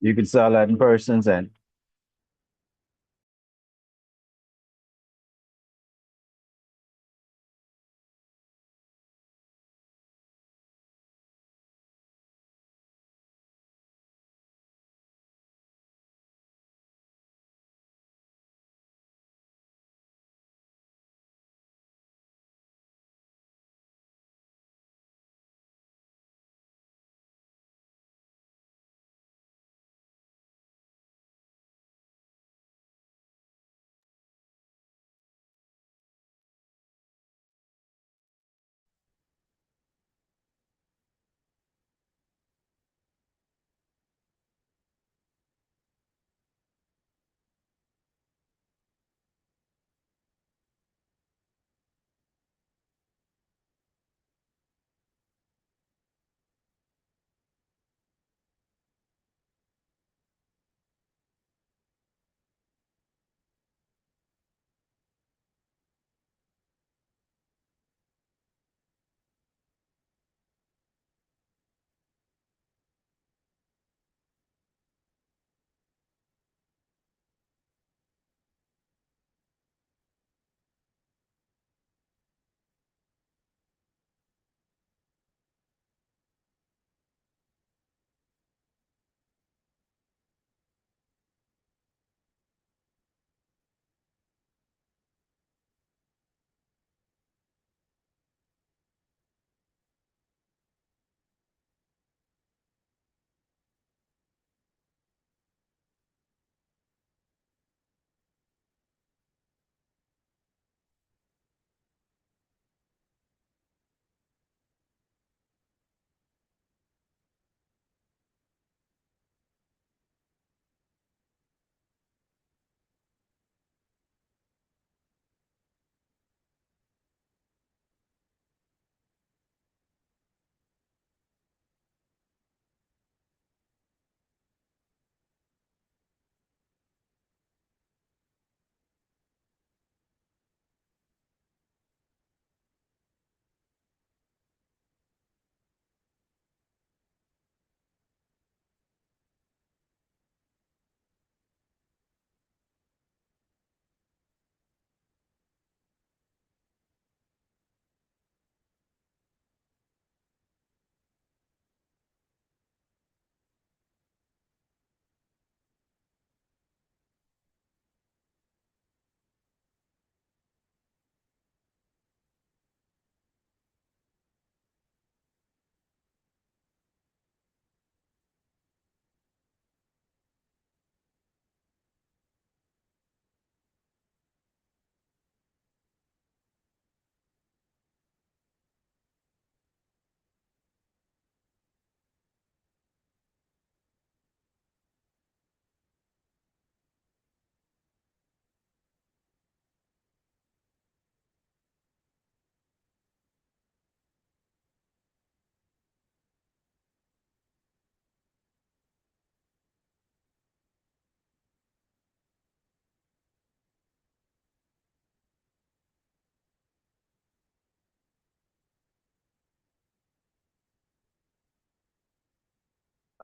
You can sell that in persons and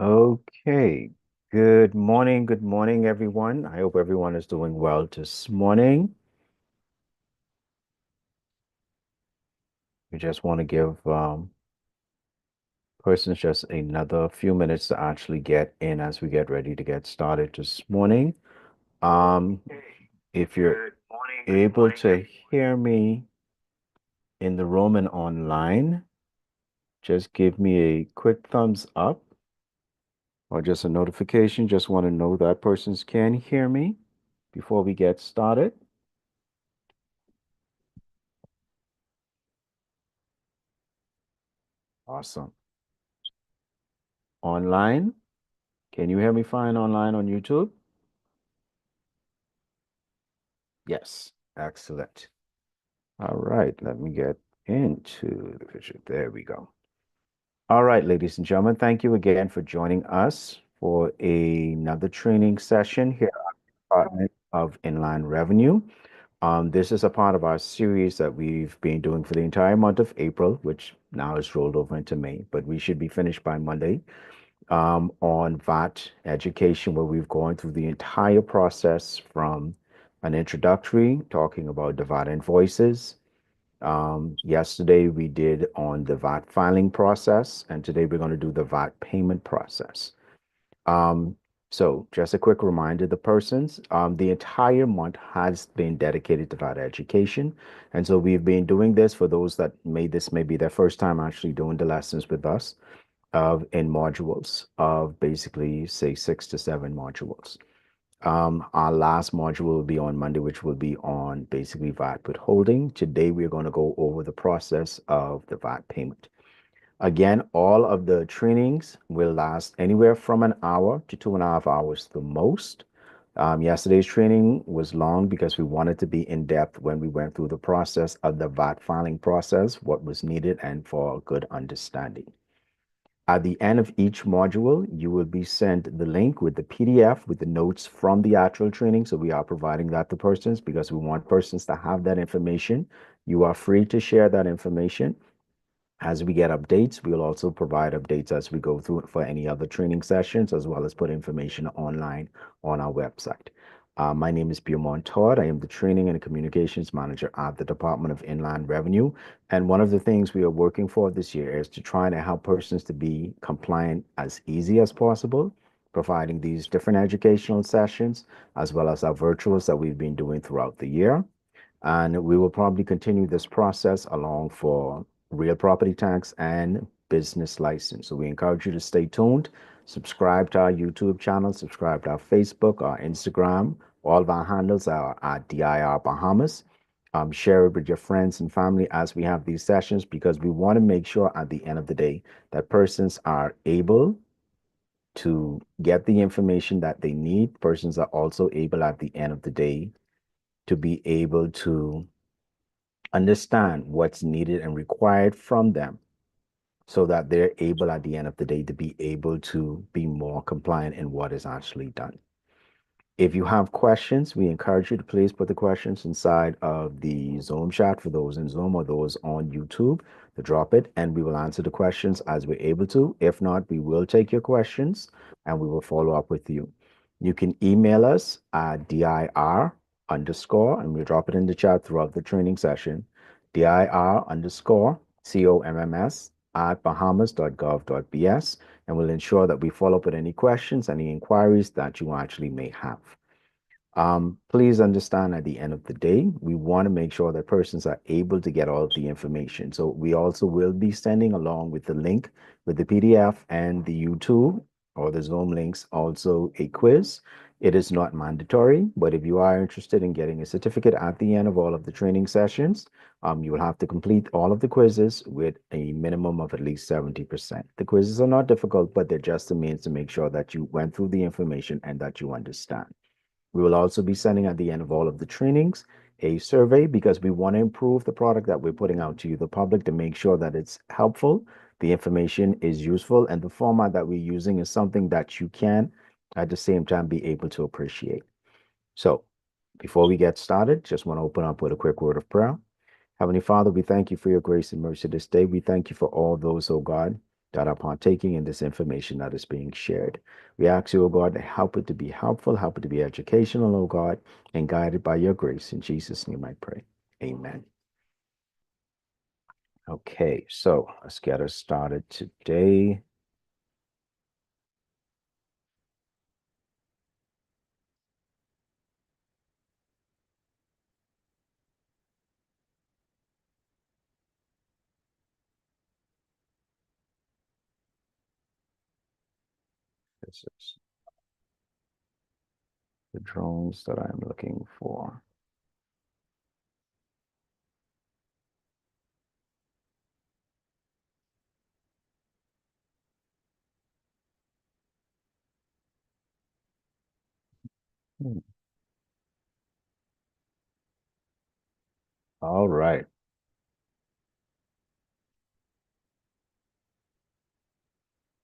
okay. Good morning, everyone. I hope everyone is doing well this morning. We just want to give persons just another few minutes to actually get in as we get ready to get started this morning. Um, if you're able to hear me in the room and online, just give me a quick thumbs up or just a notification. Just want to know that persons can hear me before we get started. Awesome. Online, can you hear me fine online on YouTube? Yes, excellent. All right, let me get into the picture. There we go. All right, ladies and gentlemen, thank you again for joining us for another training session here at the Department of Inland Revenue. This is a part of our series that we've been doing for the entire month of April, which now is rolled over into May, but we should be finished by Monday. on VAT education, where we've gone through the entire process from an introductory, talking about the VAT invoices. Yesterday we did on the VAT filing process, and today we're going to do the VAT payment process. Um, so just a quick reminder, the persons, the entire month has been dedicated to VAT education. And so we've been doing this for those that may be their first time actually doing the lessons with us of in modules of basically say 6 to 7 modules. Our last module will be on Monday, which will be on basically VAT withholding. Today, we're going to go over the process of the VAT payment. Again, all of the trainings will last anywhere from an hour to 2.5 hours the most. Yesterday's training was long because we wanted to be in depth when we went through the process of the VAT filing process, what was needed, and for a good understanding. At the end of each module, you will be sent the link with the PDF with the notes from the actual training. So we are providing that to persons because we want persons to have that information. You are free to share that information. As we get updates, we will also provide updates as we go through it for any other training sessions, as well as put information online on our website. My name is Beaumont Todd. I am the Training and Communications Manager at the Department of Inland Revenue. And one of the things we are working for this year is to try to help persons to be compliant as easy as possible, providing these different educational sessions, as well as our virtuals that we've been doing throughout the year. And we will probably continue this process along for real property tax and business license. So we encourage you to stay tuned, subscribe to our YouTube channel, subscribe to our Facebook, our Instagram. All of our handles are at DIR Bahamas. Share it with your friends and family as we have these sessions because we want to make sure at the end of the day that persons are able to get the information that they need. Persons are also able at the end of the day to be able to understand what's needed and required from them so that they're able at the end of the day to be able to be more compliant in what is actually done. If you have questions, we encourage you to please put the questions inside of the Zoom chat for those in Zoom or those on YouTube to drop it, and we will answer the questions as we're able to. If not, we will take your questions and we will follow up with you. You can email us at dir underscore, and we'll drop it in the chat throughout the training session, dir underscore comms at bahamas.gov.bs, and we'll ensure that we follow up with any questions, any inquiries that you actually may have. Please understand at the end of the day, we want to make sure that persons are able to get all of the information. So we also will be sending along with the link with the PDF and the YouTube or the Zoom links also a quiz. It is not mandatory, but if you are interested in getting a certificate at the end of all of the training sessions, you will have to complete all of the quizzes with a minimum of at least 70%. The quizzes are not difficult, but they're just a means to make sure that you went through the information and that you understand. We will also be sending at the end of all of the trainings a survey because we want to improve the product that we're putting out to you, the public, to make sure that it's helpful, the information is useful, and the format that we're using is something that you can at the same time be able to appreciate. So before we get started, just want to open up with a quick word of prayer. Heavenly Father, we thank you for your grace and mercy this day. We thank you for all those, oh God, that are partaking in this information that is being shared. We ask you, oh God, to help it to be helpful, help it to be educational, oh God, and guided by your grace. In Jesus' name I pray. Amen. Okay, so let's get us started today. This is the drones that I'm looking for. Hmm. All right.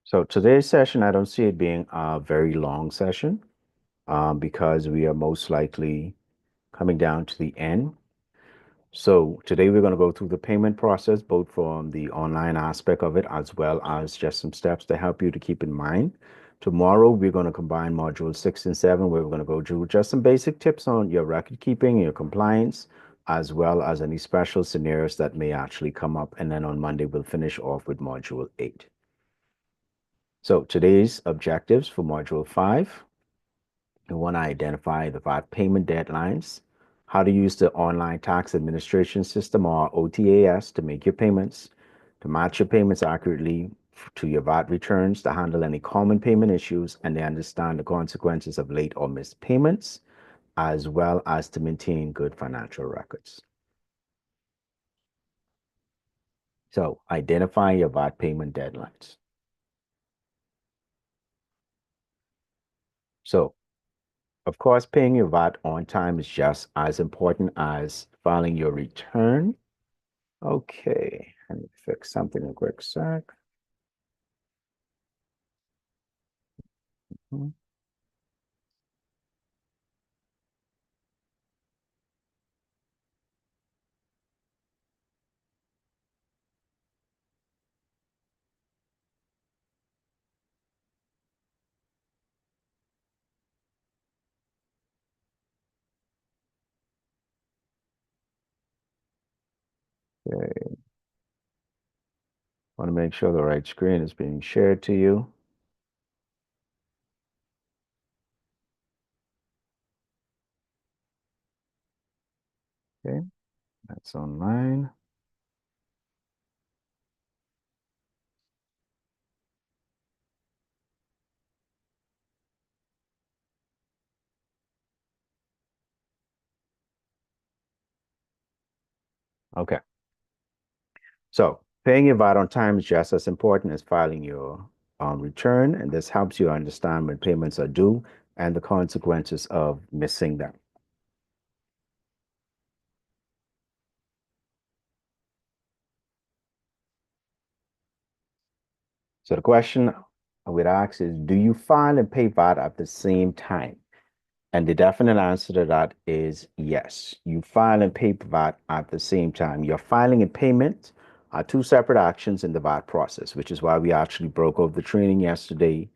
So today's session, I don't see it being a very long session because we are most likely coming down to the end. So today we're going to go through the payment process, both from the online aspect of it, as well as just some steps to help you to keep in mind. Tomorrow, we're going to combine modules 6 and 7, where we're going to go through just some basic tips on your record keeping, your compliance, as well as any special scenarios that may actually come up. And then on Monday, we'll finish off with module 8. So today's objectives for module 5. We want to identify the VAT payment deadlines, how to use the online tax administration system or OTAS to make your payments, to match your payments accurately to your VAT returns, to handle any common payment issues, and to understand the consequences of late or missed payments, as well as to maintain good financial records. So identify your VAT payment deadlines. So, of course, paying your VAT on time is just as important as filing your return. Okay, I need to fix something a quick sec. Mhm. Okay, want to make sure the right screen is being shared to you. Okay, that's online. Okay, so paying your VAT on time is just as important as filing your return, and this helps you understand when payments are due and the consequences of missing them. So the question I would ask is, do you file and pay VAT at the same time? And the definite answer to that is yes. You file and pay VAT at the same time. Your filing and payment are two separate actions in the VAT process, which is why we actually broke up the training yesterday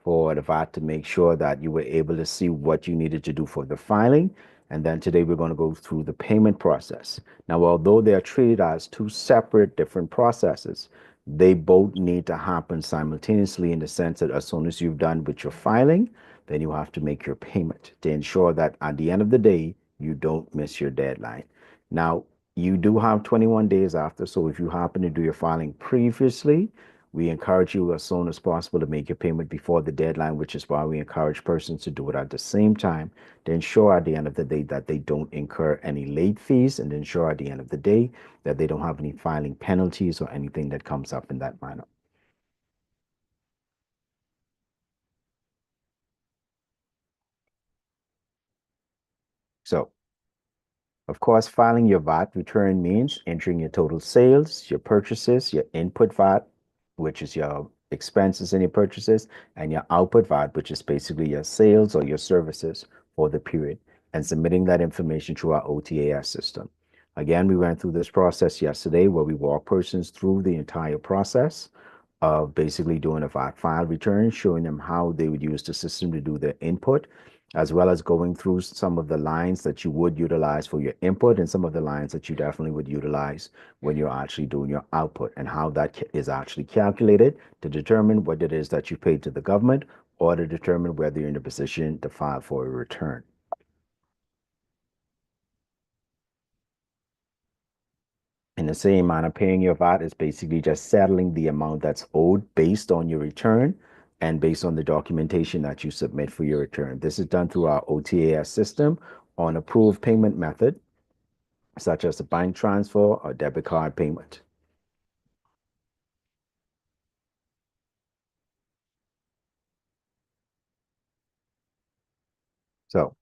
for the VAT to make sure that you were able to see what you needed to do for the filing. And then today we're going to go through the payment process. Now, although they are treated as two separate different processes, they both need to happen simultaneously in the sense that as soon as you've done with your filing, then you have to make your payment to ensure that at the end of the day, you don't miss your deadline. Now, you do have 21 days after, so if you happen to do your filing previously, we encourage you as soon as possible to make your payment before the deadline, which is why we encourage persons to do it at the same time to ensure at the end of the day that they don't incur any late fees and ensure at the end of the day that they don't have any filing penalties or anything that comes up in that manner. So of course, filing your VAT return means entering your total sales, your purchases, your input VAT, which is your expenses and your purchases, and your output VAT, which is basically your sales or your services for the period, and submitting that information through our OTAS system. Again, we went through this process yesterday where we walk persons through the entire process of basically doing a VAT file return, showing them how they would use the system to do their input, as well as going through some of the lines that you would utilize for your input and some of the lines that you definitely would utilize when you're actually doing your output and how that is actually calculated to determine what it is that you paid to the government or to determine whether you're in a position to file for a return. In the same manner, paying your VAT is basically just settling the amount that's owed based on your return and based on the documentation that you submit for your return. This is done through our OTAS system on approved payment method, such as a bank transfer or debit card payment. So,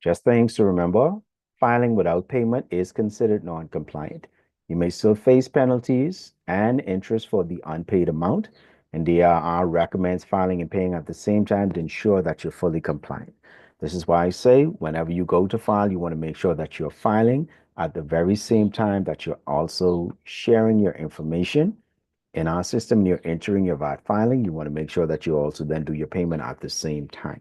just things to remember, filing without payment is considered non-compliant. You may still face penalties and interest for the unpaid amount, and the IRR recommends filing and paying at the same time to ensure that you're fully compliant. This is why I say whenever you go to file, you want to make sure that you're filing at the very same time that you're also sharing your information in our system. You're entering your VAT filing. You want to make sure that you also then do your payment at the same time.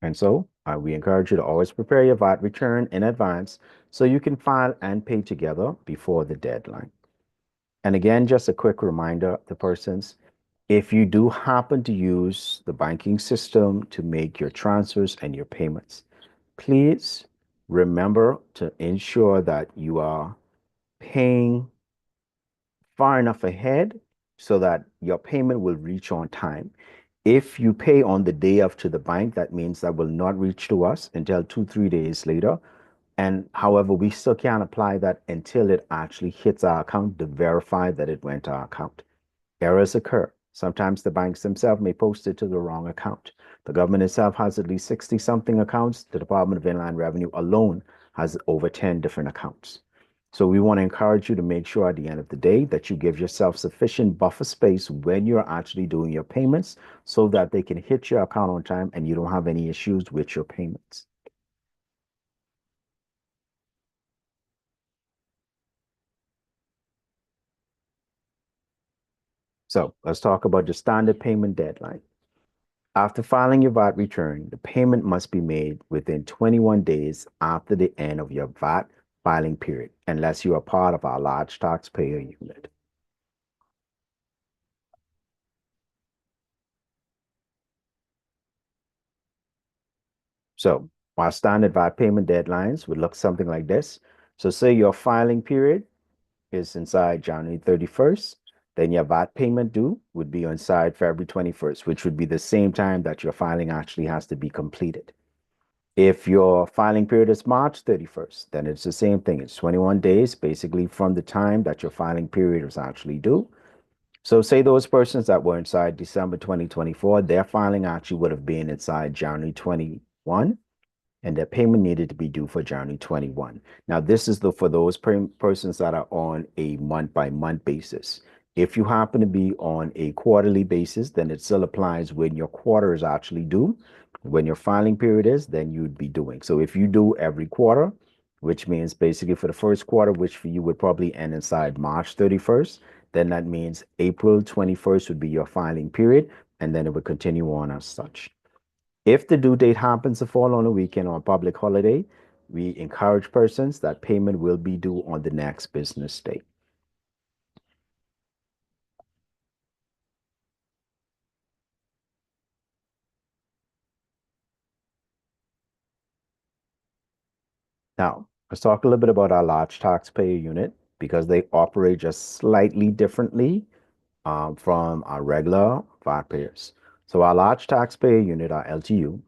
And so we encourage you to always prepare your VAT return in advance so you can file and pay together before the deadline. And again, just a quick reminder to persons, if you do happen to use the banking system to make your transfers and your payments, please remember to ensure that you are paying far enough ahead so that your payment will reach on time. If you pay on the day of to the bank, that means that will not reach to us until 2, 3 days later. And however, we still can't apply that until it actually hits our account to verify that it went to our account. Errors occur. Sometimes the banks themselves may post it to the wrong account. The government itself has at least 60 something accounts. The Department of Inland Revenue alone has over 10 different accounts. So we want to encourage you to make sure at the end of the day that you give yourself sufficient buffer space when you're actually doing your payments so that they can hit your account on time and you don't have any issues with your payments. So let's talk about the standard payment deadline. After filing your VAT return, the payment must be made within 21 days after the end of your VAT filing period, unless you are part of our large taxpayer unit. So, our standard VAT payment deadlines would look something like this. So, say your filing period is inside January 31st, then your VAT payment due would be inside February 21st, which would be the same time that your filing actually has to be completed. If your filing period is March 31st, then it's the same thing. It's 21 days basically from the time that your filing period was actually due. So say those persons that were inside December 2024, their filing actually would have been inside January 21 and their payment needed to be due for January 21. Now, this is for those persons that are on a month by month basis. If you happen to be on a quarterly basis, then it still applies when your quarter is actually due. When your filing period is, then you'd be doing. So if you do every quarter, which means basically for the first quarter, which for you would probably end inside March 31st, then that means April 21st would be your filing period, and then it would continue on as such. If the due date happens to fall on a weekend or a public holiday, we encourage persons that payment will be due on the next business day. Now, let's talk a little bit about our large taxpayer unit because they operate just slightly differently from our regular VAT payers. So our large taxpayer unit, our LTU,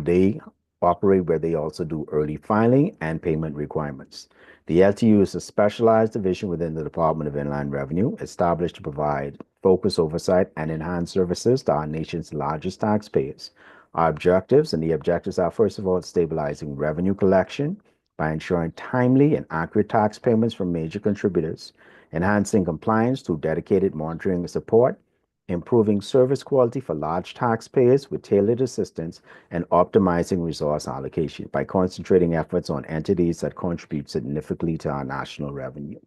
they operate where they also do early filing and payment requirements. The LTU is a specialized division within the Department of Inland Revenue, established to provide focus oversight and enhanced services to our nation's largest taxpayers. Our objectives and the objectives are, first of all, stabilizing revenue collection by ensuring timely and accurate tax payments from major contributors, enhancing compliance through dedicated monitoring and support, improving service quality for large taxpayers with tailored assistance, and optimizing resource allocation by concentrating efforts on entities that contribute significantly to our national revenue.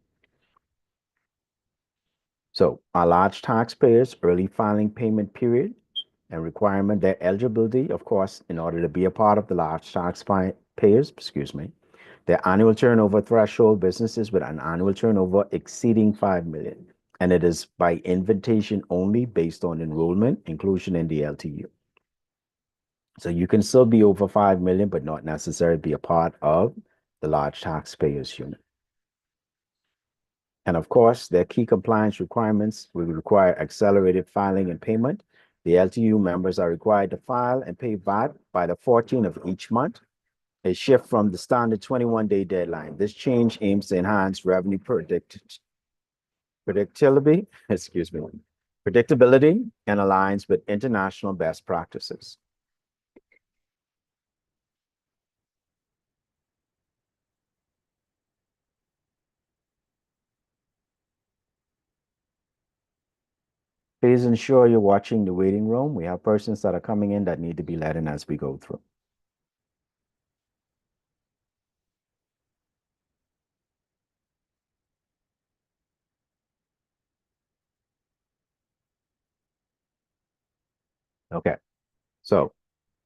So, our large taxpayers' early filing payment period and requirement, their eligibility, of course, in order to be a part of the large taxpayers, excuse me, their annual turnover threshold businesses with an annual turnover exceeding 5 million. And it is by invitation only based on enrollment, inclusion in the LTU. So you can still be over 5 million, but not necessarily be a part of the large taxpayers unit. And of course, their key compliance requirements will require accelerated filing and payment. The LTU members are required to file and pay VAT by the 14th of each month, a shift from the standard 21-day deadline. This change aims to enhance revenue predictability, excuse me, predictability and aligns with international best practices. Please ensure you're watching the waiting room. We have persons that are coming in that need to be let in as we go through. Okay. So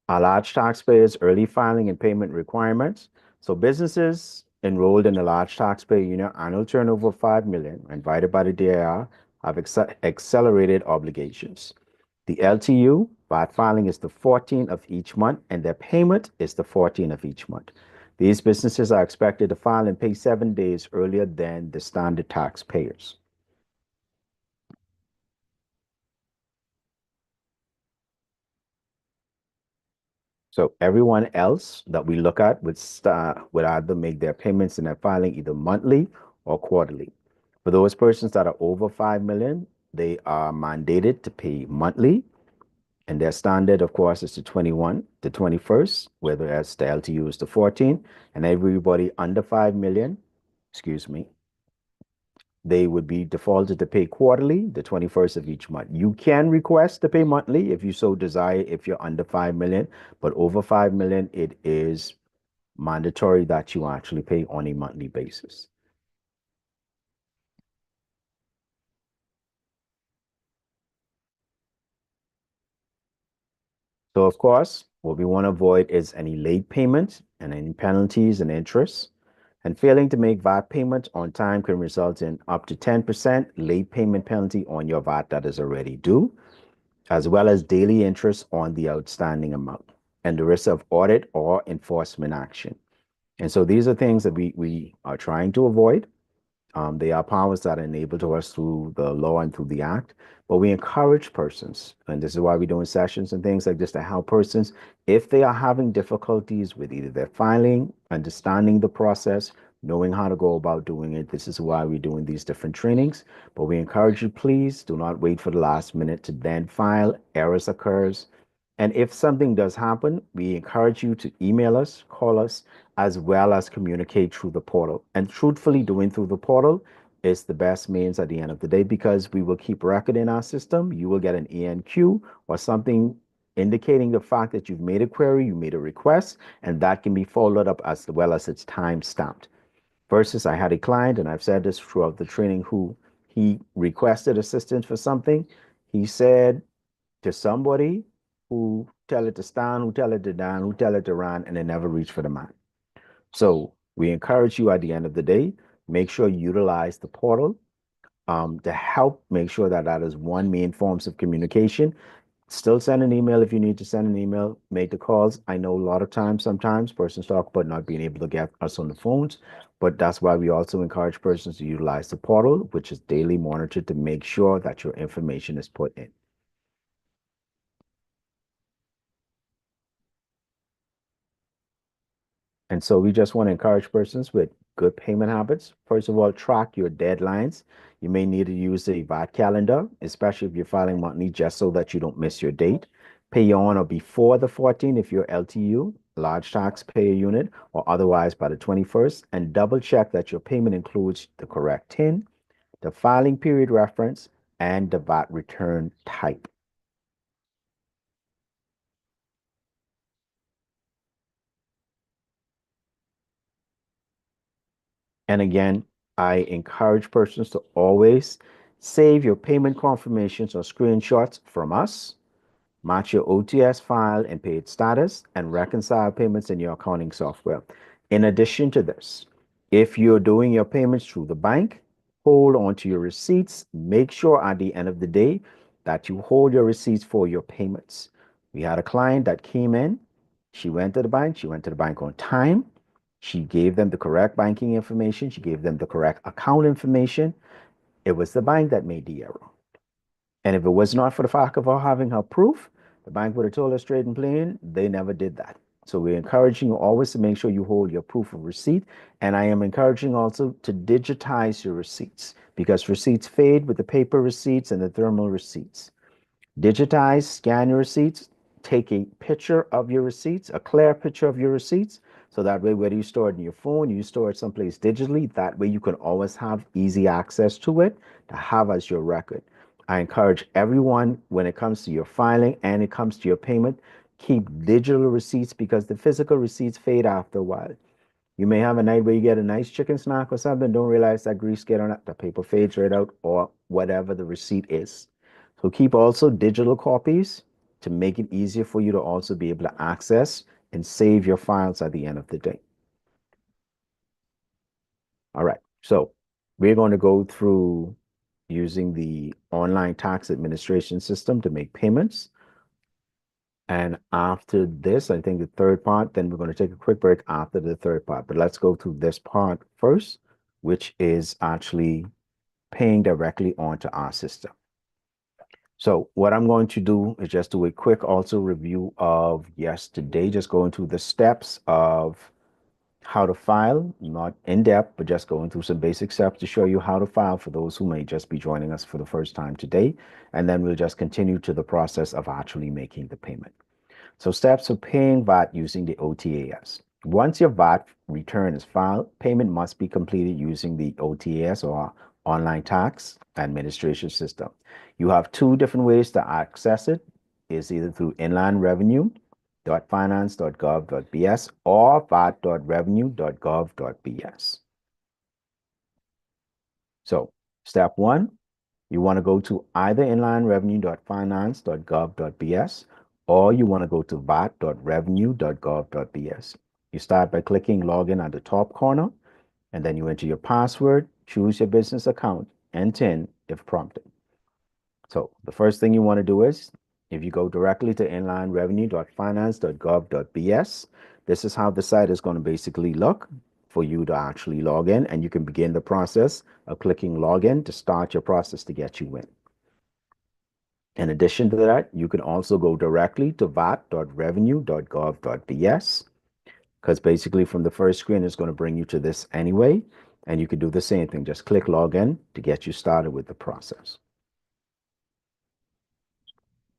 our large taxpayers, early filing and payment requirements. So businesses enrolled in the large taxpayer unit, annual turnover of 5 million, invited by the DIR, have accelerated obligations. The LTU VAT filing is the 14th of each month, and their payment is the 14th of each month. These businesses are expected to file and pay 7 days earlier than the standard taxpayers. So everyone else that we look at would either make their payments in their filing either monthly or quarterly. For those persons that are over 5 million, they are mandated to pay monthly, and their standard, of course, is the 21, the 21st, whereas the LTU is the 14th, and everybody under 5 million, excuse me, they would be defaulted to pay quarterly, the 21st of each month. You can request to pay monthly if you so desire, if you're under 5 million, but over 5 million, it is mandatory that you actually pay on a monthly basis. So, of course, what we want to avoid is any late payments and any penalties and interest. And failing to make VAT payments on time can result in up to 10% late payment penalty on your VAT that is already due, as well as daily interest on the outstanding amount, and the risk of audit or enforcement action. And so these are things that we are trying to avoid. They are powers that are enabled to us through the law and through the act. But we encourage persons, and this is why we're doing sessions and things like this to help persons if they are having difficulties with either their filing, understanding the process, knowing how to go about doing it. This is why we're doing these different trainings. But we encourage you, please do not wait for the last minute to then file. Errors occurs. And if something does happen, we encourage you to email us, call us, as well as communicate through the portal. And truthfully, doing through the portal is the best means at the end of the day because we will keep record in our system. You will get an ENQ or something indicating the fact that you've made a query, you made a request, and that can be followed up as well as it's time stamped. Versus, I had a client, and I've said this throughout the training, who he requested assistance for something. He said to somebody who tell it to stand, who tell it to down, who tell it to run, and they never reach for the man. So we encourage you at the end of the day, make sure you utilize the portal to help make sure that that is one main forms of communication. Still send an email if you need to send an email, make the calls. I know a lot of times, sometimes persons talk about not being able to get us on the phones, but that's why we also encourage persons to utilize the portal, which is daily monitored to make sure that your information is put in. And so we just want to encourage persons with good payment habits. First of all, track your deadlines. You may need to use a VAT calendar, especially if you're filing monthly, just so that you don't miss your date. Pay on or before the 14th if you're LTU, large taxpayer unit, or otherwise by the 21st, and double check that your payment includes the correct TIN, the filing period reference, and the VAT return type. And again, I encourage persons to always save your payment confirmations or screenshots from us, match your OTS file and paid status, and reconcile payments in your accounting software. In addition to this, if you're doing your payments through the bank, hold on to your receipts. Make sure at the end of the day that you hold your receipts for your payments. We had a client that came in. She went to the bank on time. She gave them the correct banking information. She gave them the correct account information. It was the bank that made the error. And if it was not for the fact of her having her proof, the bank would have told her straight and plain, they never did that. So we're encouraging you always to make sure you hold your proof of receipt. And I am encouraging also to digitize your receipts because receipts fade with the paper receipts and the thermal receipts. Digitize, scan your receipts, take a picture of your receipts, a clear picture of your receipts. So that way, whether you store it in your phone, you store it someplace digitally, that way you can always have easy access to it to have as your record. I encourage everyone when it comes to your filing and it comes to your payment, keep digital receipts because the physical receipts fade after a while. You may have a night where you get a nice chicken snack or something, don't realize that grease get on it, the paper fades right out, or whatever the receipt is. So keep also digital copies to make it easier for you to also be able to access and save your files at the end of the day. All right, so we're going to go through using the online tax administration system to make payments. And after this, I think the third part, then we're going to take a quick break after the third part. But let's go through this part first, which is actually paying directly onto our system. So what I'm going to do is just do a quick also review of yesterday, just going through the steps of how to file, not in depth, but just going through some basic steps to show you how to file for those who may just be joining us for the first time today. And then we'll just continue to the process of actually making the payment. So steps of paying VAT using the OTAS. Once your VAT return is filed, payment must be completed using the OTAS or online tax administration system. You have two different ways to access it. It's either through inlandrevenue.finance.gov.bs or vat.revenue.gov.bs. So step one, you want to go to either inlandrevenue.finance.gov.bs or you want to go to vat.revenue.gov.bs. You start by clicking login at the top corner and then you enter your password, choose your business account, and TIN if prompted. So the first thing you want to do is if you go directly to inlandrevenue.finance.gov.bs, this is how the site is going to basically look for you to actually log in, and you can begin the process of clicking login to start your process to get you in. In addition to that, you can also go directly to vat.revenue.gov.bs because basically from the first screen it's going to bring you to this anyway, and you can do the same thing. Just click login to get you started with the process.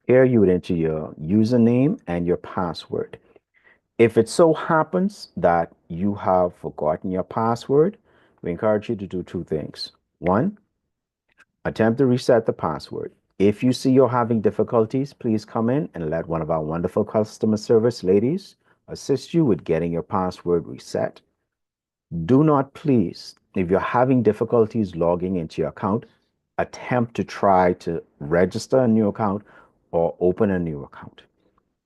Here you would enter your username and your password. If it so happens that you have forgotten your password, we encourage you to do two things. One, attempt to reset the password. If you see you're having difficulties, please come in and let one of our wonderful customer service ladies assist you with getting your password reset. Do not please, if you're having difficulties logging into your account, attempt to try to register a new account or open a new account.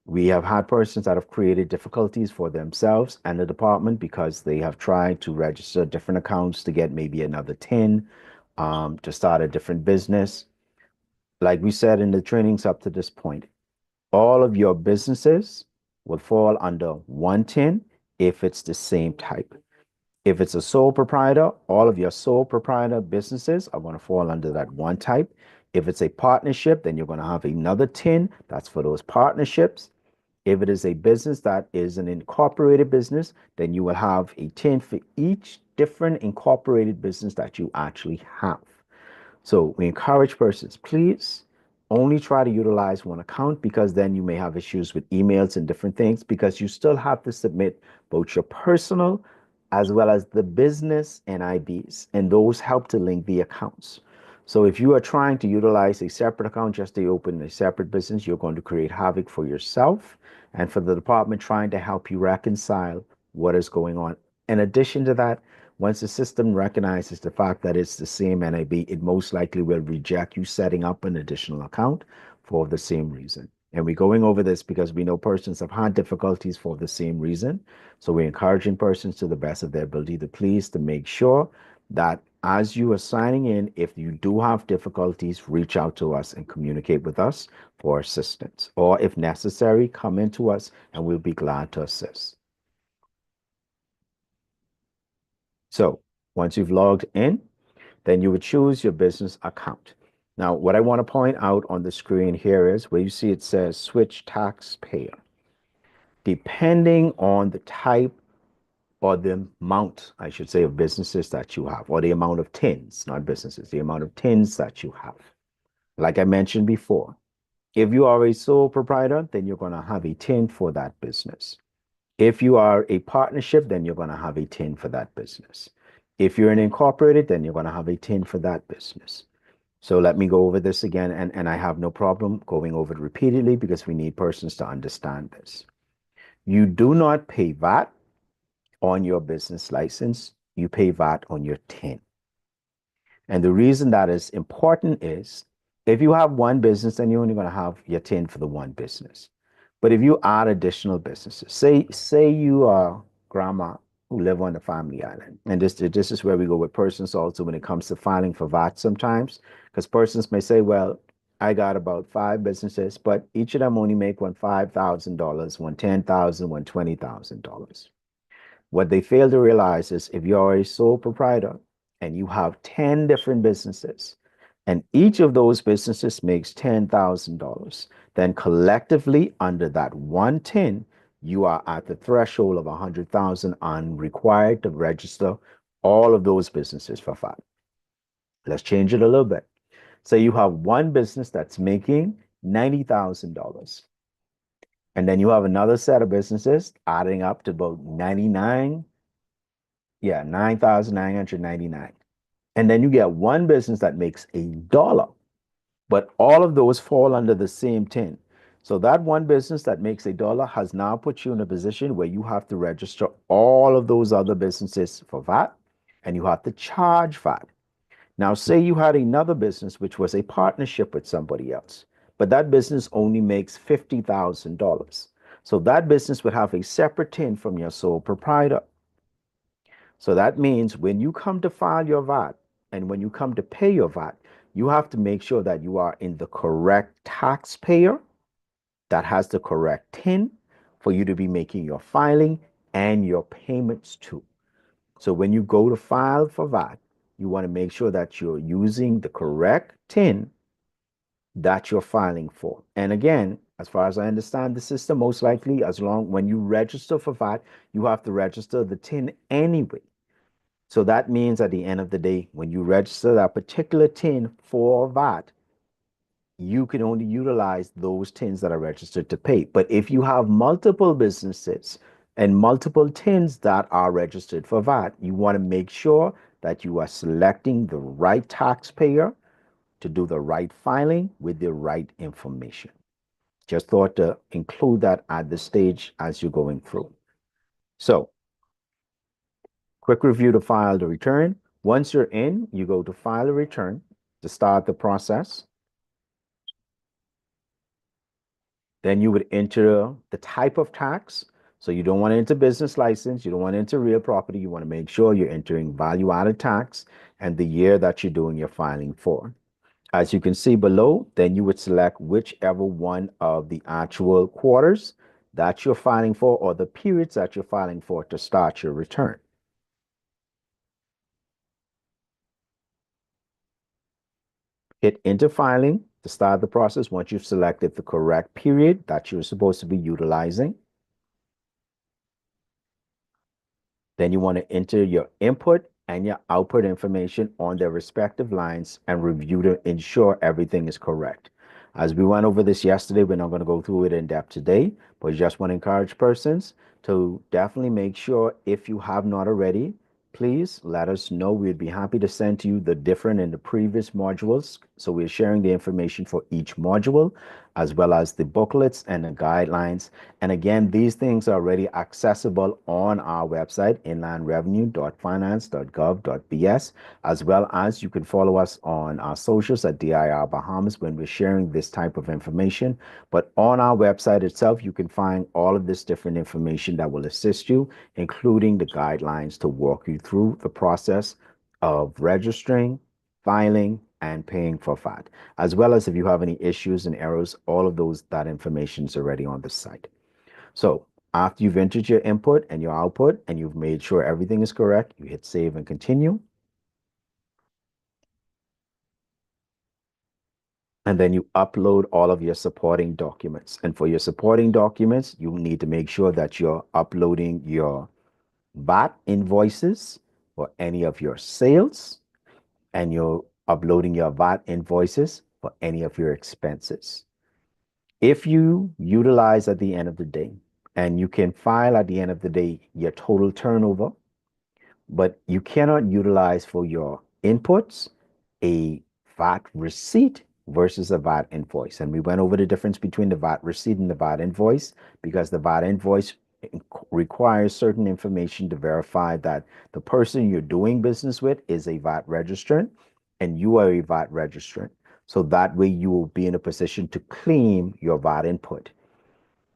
We have had persons that have created difficulties for themselves and the department because they have tried to register different accounts to get maybe another TIN, to start a different business. Like we said in the trainings up to this point, all of your businesses will fall under one TIN if it's the same type. If it's a sole proprietor, all of your sole proprietor businesses are going to fall under that one type. If it's a partnership, then you're going to have another TIN that's for those partnerships. If it is a business that is an incorporated business, then you will have a TIN for each different incorporated business that you actually have. So we encourage persons, please only try to utilize one account because then you may have issues with emails and different things because you still have to submit both your personal as well as the business NIDs, and those help to link the accounts. So if you are trying to utilize a separate account just to open a separate business, you're going to create havoc for yourself and for the department trying to help you reconcile what is going on. In addition to that, once the system recognizes the fact that it's the same NIB, it most likely will reject you setting up an additional account for the same reason. And we're going over this because we know persons have had difficulties for the same reason. So we're encouraging persons to the best of their ability to please to make sure that as you are signing in, if you do have difficulties, reach out to us and communicate with us for assistance. Or if necessary, come into us and we'll be glad to assist. So once you've logged in, then you would choose your business account. Now, what I want to point out on the screen here is where you see it says switch taxpayer. Depending on the type or the amount, I should say, of businesses that you have, or the amount of TINs, not businesses, the amount of TINs that you have. Like I mentioned before, if you are a sole proprietor, then you're going to have a TIN for that business. If you are a partnership, then you're going to have a TIN for that business. If you're an incorporated, then you're going to have a TIN for that business. So let me go over this again, and I have no problem going over it repeatedly because we need persons to understand this. You do not pay VAT on your business license, you pay VAT on your TIN. And the reason that is important is if you have one business, then you're only going to have your TIN for the one business. But if you add additional businesses, say you are grandma who live on the family island, and this is where we go with persons also when it comes to filing for VAT sometimes, because persons may say, well, I got about five businesses, but each of them only make one $5,000, one $10,000, one $20,000. What they fail to realize is if you're a sole proprietor and you have 10 different businesses, and each of those businesses makes $10,000, then collectively under that 110, you are at the threshold of 100,000 and required to register all of those businesses for VAT. Let's change it a little bit. Say you have one business that's making $90,000. And then you have another set of businesses adding up to about 99, yeah, 9,999. And then you get one business that makes $1, but all of those fall under the same 10. So that one business that makes $1 has now put you in a position where you have to register all of those other businesses for VAT and you have to charge VAT. Now, say you had another business which was a partnership with somebody else, but that business only makes $50,000. So that business would have a separate TIN from your sole proprietor. So that means when you come to file your VAT and when you come to pay your VAT, you have to make sure that you are in the correct taxpayer that has the correct TIN for you to be making your filing and your payments too. So when you go to file for VAT, you want to make sure that you're using the correct TIN that you're filing for. And again, as far as I understand the system, most likely, as long when you register for VAT, you have to register the TIN anyway. So that means at the end of the day, when you register that particular TIN for VAT, you can only utilize those TINs that are registered to pay. But if you have multiple businesses and multiple TINs that are registered for VAT, you want to make sure that you are selecting the right taxpayer to do the right filing with the right information. Just thought to include that at this stage as you're going through. So, quick review to file the return. Once you're in, you go to file a return to start the process. Then you would enter the type of tax. So you don't want to enter business license. You don't want to enter real property. You want to make sure you're entering value added tax and the year that you're doing your filing for. As you can see below, then you would select whichever one of the actual quarters that you're filing for or the periods that you're filing for to start your return. Hit enter filing to start the process once you've selected the correct period that you're supposed to be utilizing. Then you want to enter your input and your output information on their respective lines and review to ensure everything is correct. As we went over this yesterday, we're not going to go through it in depth today, but just want to encourage persons to definitely make sure if you have not already, please let us know. We'd be happy to send to you the different and the previous modules. So we're sharing the information for each module, as well as the booklets and the guidelines. And again, these things are already accessible on our website, inlandrevenue.finance.gov.bs, as well as you can follow us on our socials at DIR Bahamas when we're sharing this type of information. But on our website itself, you can find all of this different information that will assist you, including the guidelines to walk you through the process of registering, filing, and paying for VAT, as well as if you have any issues and errors, all of that information is already on the site. So after you've entered your input and your output and you've made sure everything is correct, you hit save and continue. And then you upload all of your supporting documents. And for your supporting documents, you need to make sure that you're uploading your VAT invoices for any of your sales, and you're uploading your VAT invoices for any of your expenses. If you utilize at the end of the day, and you can file at the end of the day your total turnover, but you cannot utilize for your inputs a VAT receipt versus a VAT invoice. And we went over the difference between the VAT receipt and the VAT invoice because the VAT invoice requires certain information to verify that the person you're doing business with is a VAT registrant and you are a VAT registrant. So that way you will be in a position to claim your VAT input.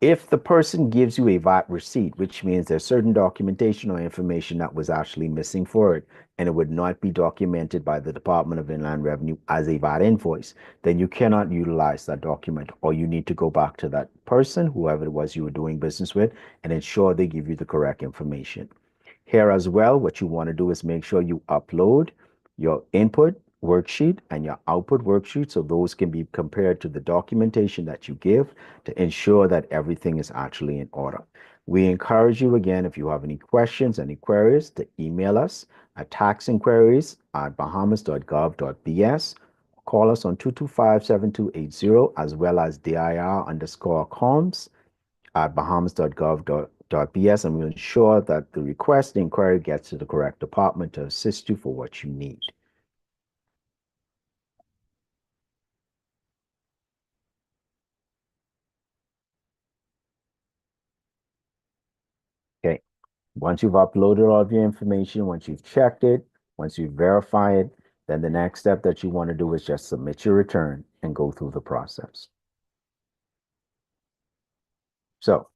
If the person gives you a VAT receipt, which means there's certain documentation or information that was actually missing for it, and it would not be documented by the Department of Inland Revenue as a VAT invoice, then you cannot utilize that document, or you need to go back to that person, whoever it was you were doing business with, and ensure they give you the correct information. Here as well, what you want to do is make sure you upload your input worksheet and your output worksheet so those can be compared to the documentation that you give to ensure that everything is actually in order. We encourage you again, if you have any questions, any queries, to email us at taxinquiries@bahamas.gov.bs. Call us on 225-7280 as well as dir_comms at bahamas.gov.bs, and we'll ensure that the request, the inquiry gets to the correct department to assist you for what you need. Okay. Once you've uploaded all of your information, once you've checked it, once you've verified it, then the next step that you want to do is just submit your return and go through the process. So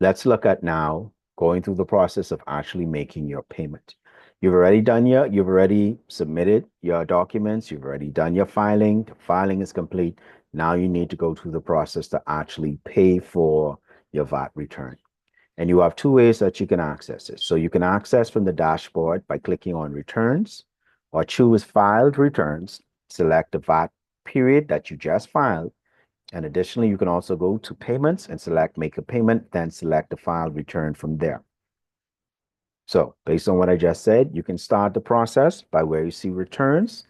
let's look at now going through the process of actually making your payment. You've already submitted your documents, you've already done your filing, the filing is complete. Now you need to go through the process to actually pay for your VAT return. And you have two ways that you can access it. So you can access from the dashboard by clicking on returns or choose filed returns, select the VAT period that you just filed. And additionally, you can also go to payments and select make a payment, then select the filed return from there. So based on what I just said, you can start the process by where you see returns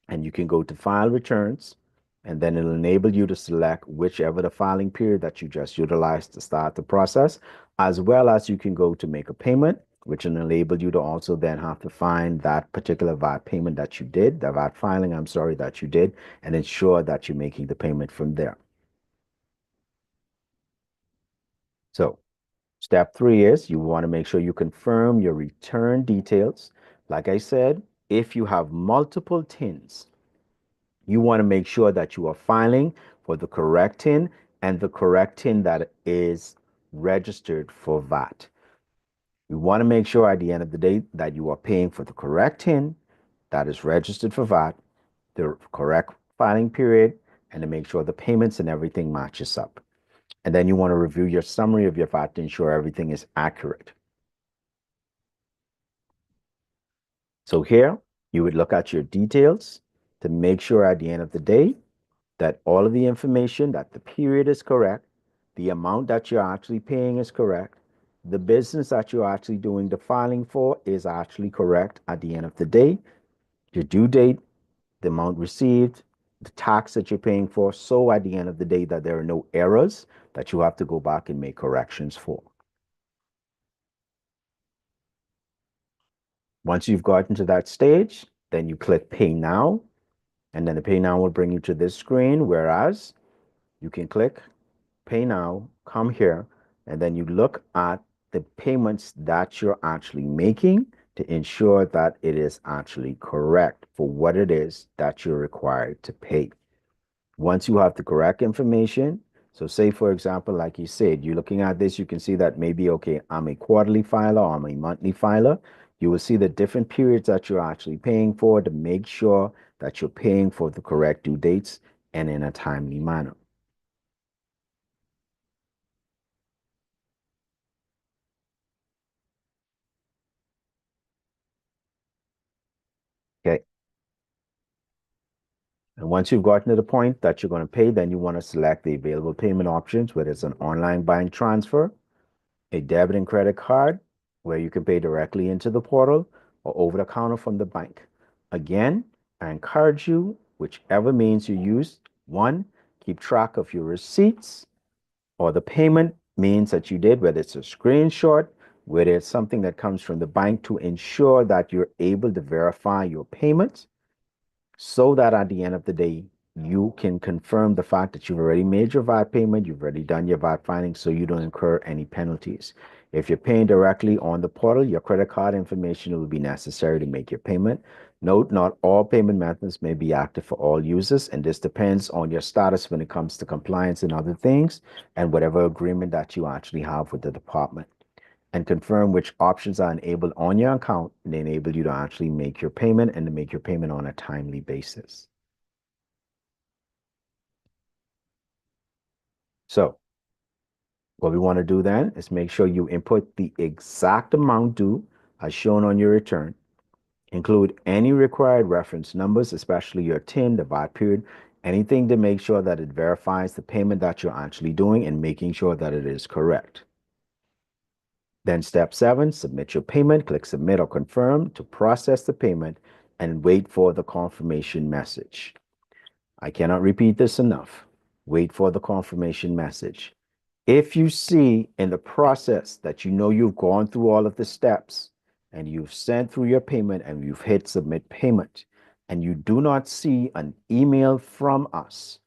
and you can go to file returns and then it'll enable you to select whichever the filing period that you just utilized to start the process, as well as you can go to make a payment, which will enable you to also then have to find that particular VAT payment that you did, the VAT filing, I'm sorry, that you did, and ensure that you're making the payment from there. So step 3 is you want to make sure you confirm your return details. Like I said, if you have multiple TINs, you want to make sure that you are filing for the correct TIN and the correct TIN that is registered for VAT. You want to make sure at the end of the day that you are paying for the correct TIN that is registered for VAT, the correct filing period, and to make sure the payments and everything matches up. And then you want to review your summary of your VAT to ensure everything is accurate. So here, you would look at your details to make sure at the end of the day that all of the information, that the period is correct, the amount that you're actually paying is correct, the business that you're actually doing the filing for is actually correct at the end of the day, your due date, the amount received, the tax that you're paying for, so at the end of the day that there are no errors that you have to go back and make corrections for. Once you've gotten to that stage, then you click Pay Now, and then the Pay Now will bring you to this screen, whereas you can click Pay Now, come here, and then you look at the payments that you're actually making to ensure that it is actually correct for what it is that you're required to pay. Once you have the correct information, so say for example, like you said, you're looking at this, you can see that maybe, okay, I'm a quarterly filer or I'm a monthly filer. You will see the different periods that you're actually paying for to make sure that you're paying for the correct due dates and in a timely manner. Okay. And once you've gotten to the point that you're going to pay, then you want to select the available payment options, whether it's an online bank transfer, a debit and credit card, where you can pay directly into the portal or over the counter from the bank. Again, I encourage you, whichever means you use, one, keep track of your receipts or the payment means that you did, whether it's a screenshot, whether it's something that comes from the bank to ensure that you're able to verify your payments. so that at the end of the day, you can confirm the fact that you've already made your VAT payment, you've already done your VAT filing, so you don't incur any penalties. If you're paying directly on the portal, your credit card information will be necessary to make your payment. Note, not all payment methods may be active for all users, and this depends on your status when it comes to compliance and other things, and whatever agreement that you actually have with the department. And confirm which options are enabled on your account and enable you to actually make your payment and to make your payment on a timely basis. So what we want to do then is make sure you input the exact amount due as shown on your return. Include any required reference numbers, especially your TIN, the VAT period, anything to make sure that it verifies the payment that you're actually doing and making sure that it is correct. Then step 7, submit your payment. Click submit or confirm to process the payment and wait for the confirmation message. I cannot repeat this enough. Wait for the confirmation message. If you see in the process that you know you've gone through all of the steps and you've sent through your payment and you've hit submit payment and you do not see an email from us,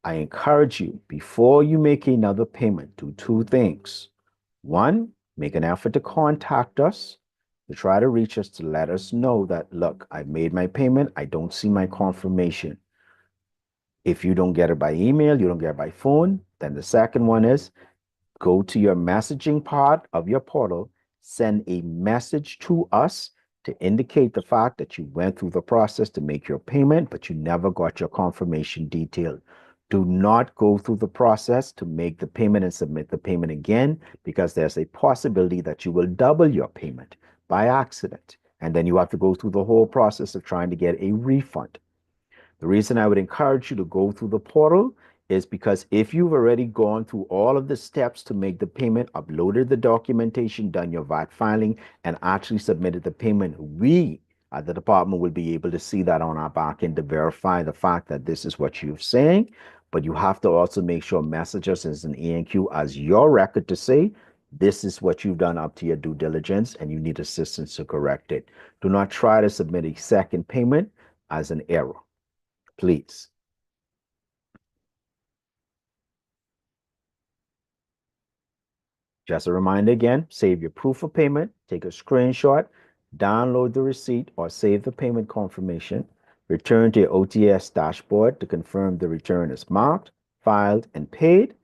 I encourage you, before you make another payment, do two things. One, make an effort to contact us, to try to reach us to let us know that, look, I made my payment, I don't see my confirmation. If you don't get it by email, you don't get it by phone, then the second one is go to your messaging part of your portal, send a message to us to indicate the fact that you went through the process to make your payment, but you never got your confirmation detail. Do not go through the process to make the payment and submit the payment again, because there's a possibility that you will double your payment by accident. And then you have to go through the whole process of trying to get a refund. The reason I would encourage you to go through the portal is because if you've already gone through all of the steps to make the payment, uploaded the documentation, done your VAT filing, and actually submitted the payment, we at the department will be able to see that on our back end to verify the fact that this is what you're saying. But you have to also make sure message us as an ENQ as your record to say, this is what you've done up to your due diligence and you need assistance to correct it. Do not try to submit a second payment as an error, please. Just a reminder again, save your proof of payment, take a screenshot, download the receipt or save the payment confirmation, return to your OTAS dashboard to confirm the return is marked, filed, and paid,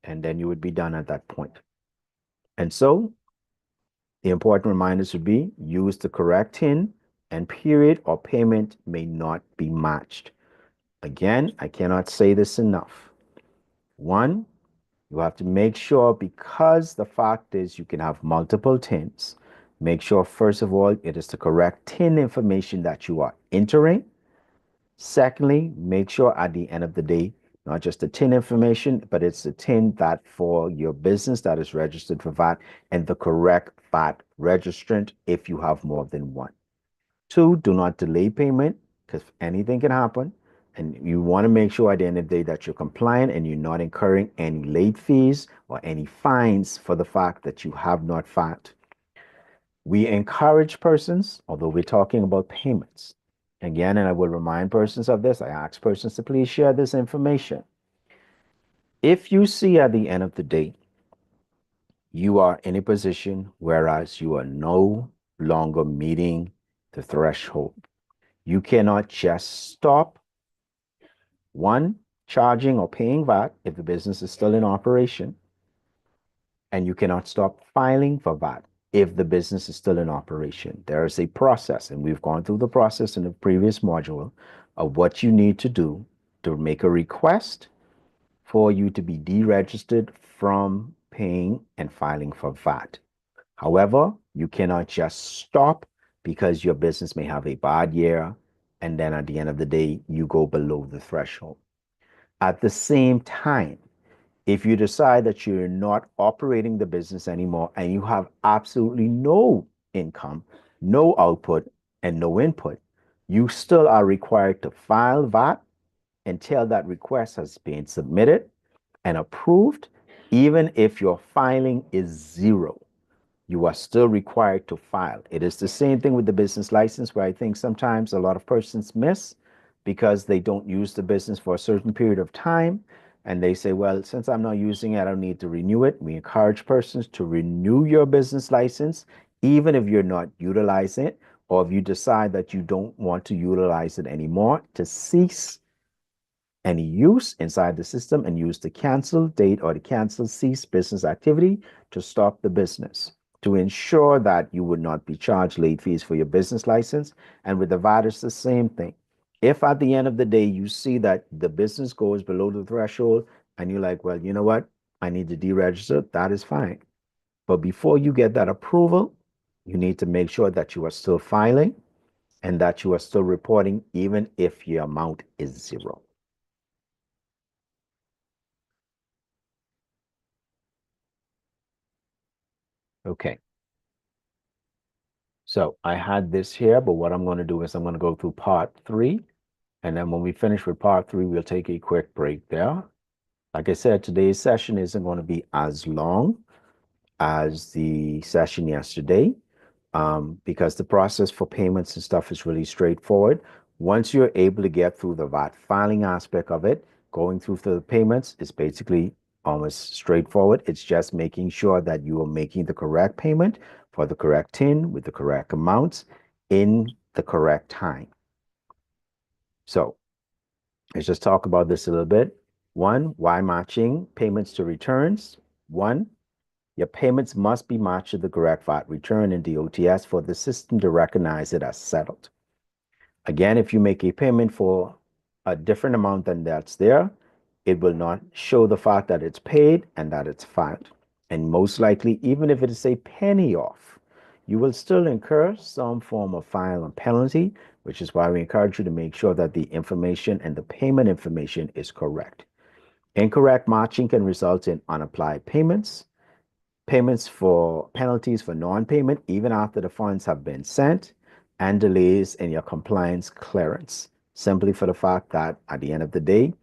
and then you would be done at that point. And so the important reminders would be use the correct TIN and period or payment may not be matched. Again, I cannot say this enough. One, you have to make sure, because the fact is you can have multiple TINs, make sure, first of all, it is the correct TIN information that you are entering. Secondly, make sure at the end of the day, not just the TIN information, but it's the TIN that for your business that is registered for VAT and the correct VAT registrant if you have more than one. Two, do not delay payment because anything can happen. And you want to make sure at the end of the day that you're compliant and you're not incurring any late fees or any fines for the fact that you have not filed. We encourage persons, although we're talking about payments. Again, and I will remind persons of this, I ask persons to please share this information. If you see at the end of the day, you are in a position whereas you are no longer meeting the threshold, you cannot just stop one, charging or paying VAT if the business is still in operation, and you cannot stop filing for VAT if the business is still in operation. There is a process, and we've gone through the process in the previous module of what you need to do to make a request for you to be deregistered from paying and filing for VAT. However, you cannot just stop because your business may have a bad year, and then at the end of the day, you go below the threshold. At the same time, if you decide that you're not operating the business anymore and you have absolutely no income, no output, and no input, you still are required to file VAT until that request has been submitted and approved, even if your filing is zero. you are still required to file. It is the same thing with the business license, where I think sometimes a lot of persons miss because they don't use the business for a certain period of time. And they say, well, since I'm not using it, I don't need to renew it. We encourage persons to renew your business license, even if you're not utilizing it, or if you decide that you don't want to utilize it anymore, to cease any use inside the system and use the cancel date or the cancel cease business activity to stop the business, to ensure that you would not be charged late fees for your business license. And with the VAT, it's the same thing. If at the end of the day you see that the business goes below the threshold and you're like, well, you know what? I need to deregister, that is fine. But before you get that approval, you need to make sure that you are still filing and that you are still reporting, even if your amount is zero. Okay. So I had this here, but what I'm going to do is I'm going to go through part three. And then when we finish with part three, we'll take a quick break there. Like I said, today's session isn't going to be as long as the session yesterday, because the process for payments and stuff is really straightforward. Once you're able to get through the VAT filing aspect of it, going through the payments is basically almost straightforward. It's just making sure that you are making the correct payment for the correct tin with the correct amounts in the correct time. So let's just talk about this a little bit. One, why matching payments to returns? One, your payments must be matched to the correct VAT return in the OTS for the system to recognize it as settled. Again, if you make a payment for a different amount than that's there, it will not show the fact that it's paid and that it's filed. And most likely, even if it is a penny off, you will still incur some form of fine and penalty, which is why we encourage you to make sure that the information and the payment information is correct. Incorrect matching can result in unapplied payments, payments for penalties for non-payment even after the funds have been sent, and delays in your compliance clearance, simply for the fact that at the end of the day,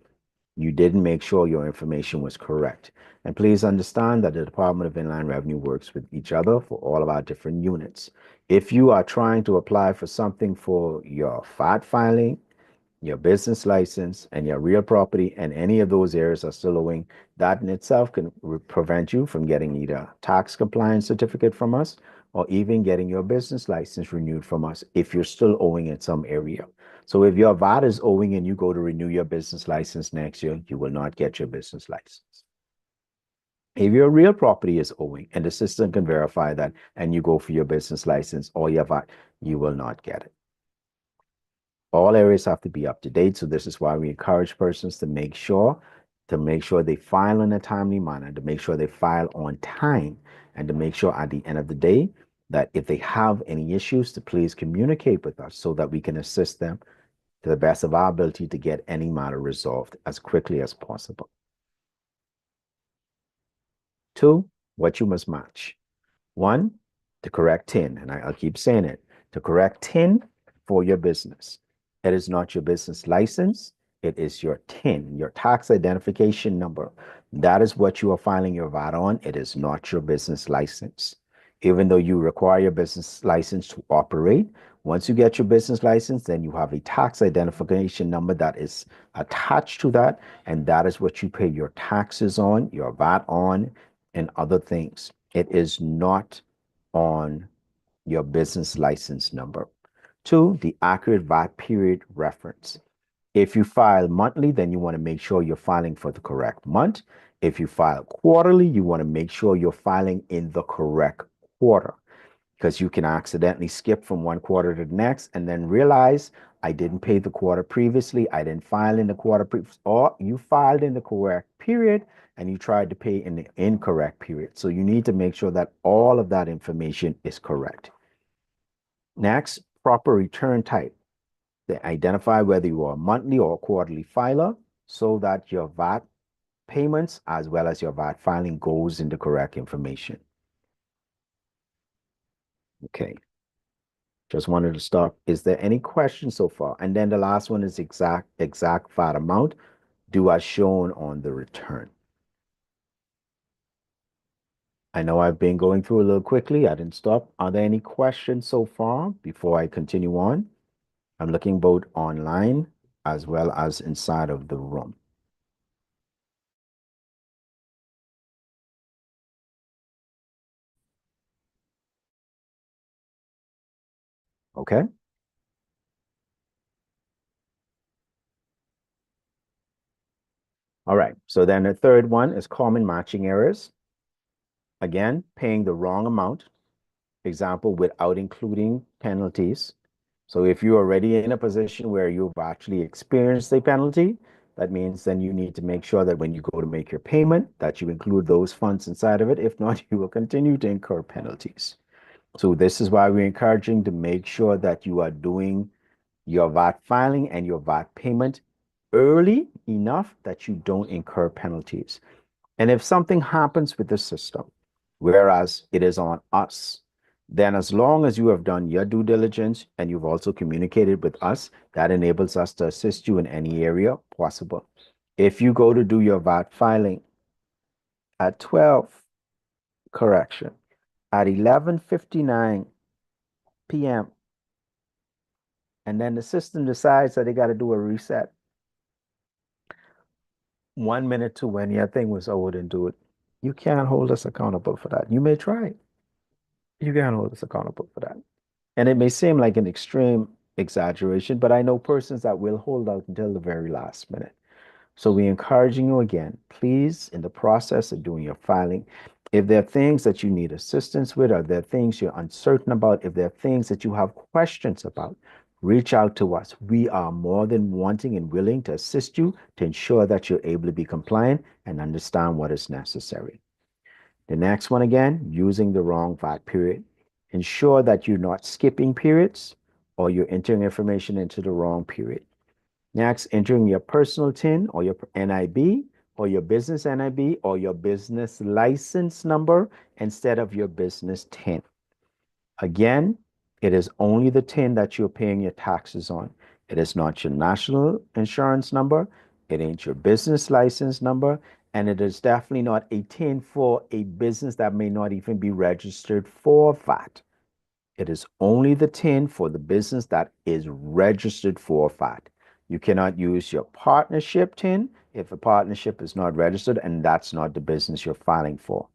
you didn't make sure your information was correct. And please understand that the Department of Inland Revenue works with each other for all of our different units. If you are trying to apply for something for your VAT filing, your business license, and your real property, and any of those areas are still owing, that in itself can prevent you from getting either tax compliance certificate from us or even getting your business license renewed from us if you're still owing in some area. So if your VAT is owing and you go to renew your business license next year, you will not get your business license. If your real property is owing and the system can verify that and you go for your business license or your VAT, you will not get it. All areas have to be up to date. So this is why we encourage persons to make sure they file in a timely manner, to make sure they file on time, and to make sure at the end of the day that if they have any issues, to please communicate with us so that we can assist them to the best of our ability to get any matter resolved as quickly as possible. Two, what you must match. One, the correct TIN, and I'll keep saying it, the correct TIN for your business. It is not your business license. It is your TIN, your tax identification number. That is what you are filing your VAT on. It is not your business license. Even though you require your business license to operate, once you get your business license, then you have a tax identification number that is attached to that, and that is what you pay your taxes on, your VAT on, and other things. It is not on your business license number. Two, the accurate VAT period reference. If you file monthly, then you want to make sure you're filing for the correct month. If you file quarterly, you want to make sure you're filing in the correct quarter, because you can accidentally skip from one quarter to the next and then realize I didn't pay the quarter previously, I didn't file in the quarter previous, or you filed in the correct period and you tried to pay in the incorrect period. So you need to make sure that all of that information is correct. Next, proper return type. They identify whether you are a monthly or quarterly filer so that your VAT payments as well as your VAT filing goes in the correct information. Okay. Just wanted to start. Is there any questions so far? And then the last one is exact VAT amount due as shown on the return. I know I've been going through a little quickly. I didn't stop. Are there any questions so far before I continue on? I'm looking both online as well as inside of the room. Okay. All right. So then the third one is common matching errors. Again, paying the wrong amount, example, without including penalties. So if you're already in a position where you've actually experienced a penalty, that means then you need to make sure that when you go to make your payment, that you include those funds inside of it. If not, you will continue to incur penalties. So this is why we're encouraging to make sure that you are doing your VAT filing and your VAT payment early enough that you don't incur penalties. And if something happens with the system, whereas it is on us, then as long as you have done your due diligence and you've also communicated with us, that enables us to assist you in any area possible. If you go to do your VAT filing at 12, correction, at 11:59 p.m., and then the system decides that they got to do a reset 1 minute to when your thing was owed and do it, you can't hold us accountable for that. You may try. You can't hold us accountable for that. And it may seem like an extreme exaggeration, but I know persons that will hold out until the very last minute. So we're encouraging you again, please, in the process of doing your filing, if there are things that you need assistance with, or there are things you're uncertain about, if there are things that you have questions about, reach out to us. We are more than wanting and willing to assist you to ensure that you're able to be compliant and understand what is necessary. The next one again, using the wrong VAT period. Ensure that you're not skipping periods or you're entering information into the wrong period. Next, entering your personal TIN or your NIB or your business NIB or your business license number instead of your business TIN. Again, it is only the TIN that you're paying your taxes on. It is not your national insurance number. It ain't your business license number. And it is definitely not a TIN for a business that may not even be registered for VAT. It is only the TIN for the business that is registered for VAT. You cannot use your partnership TIN if a partnership is not registered and that's not the business you're filing for.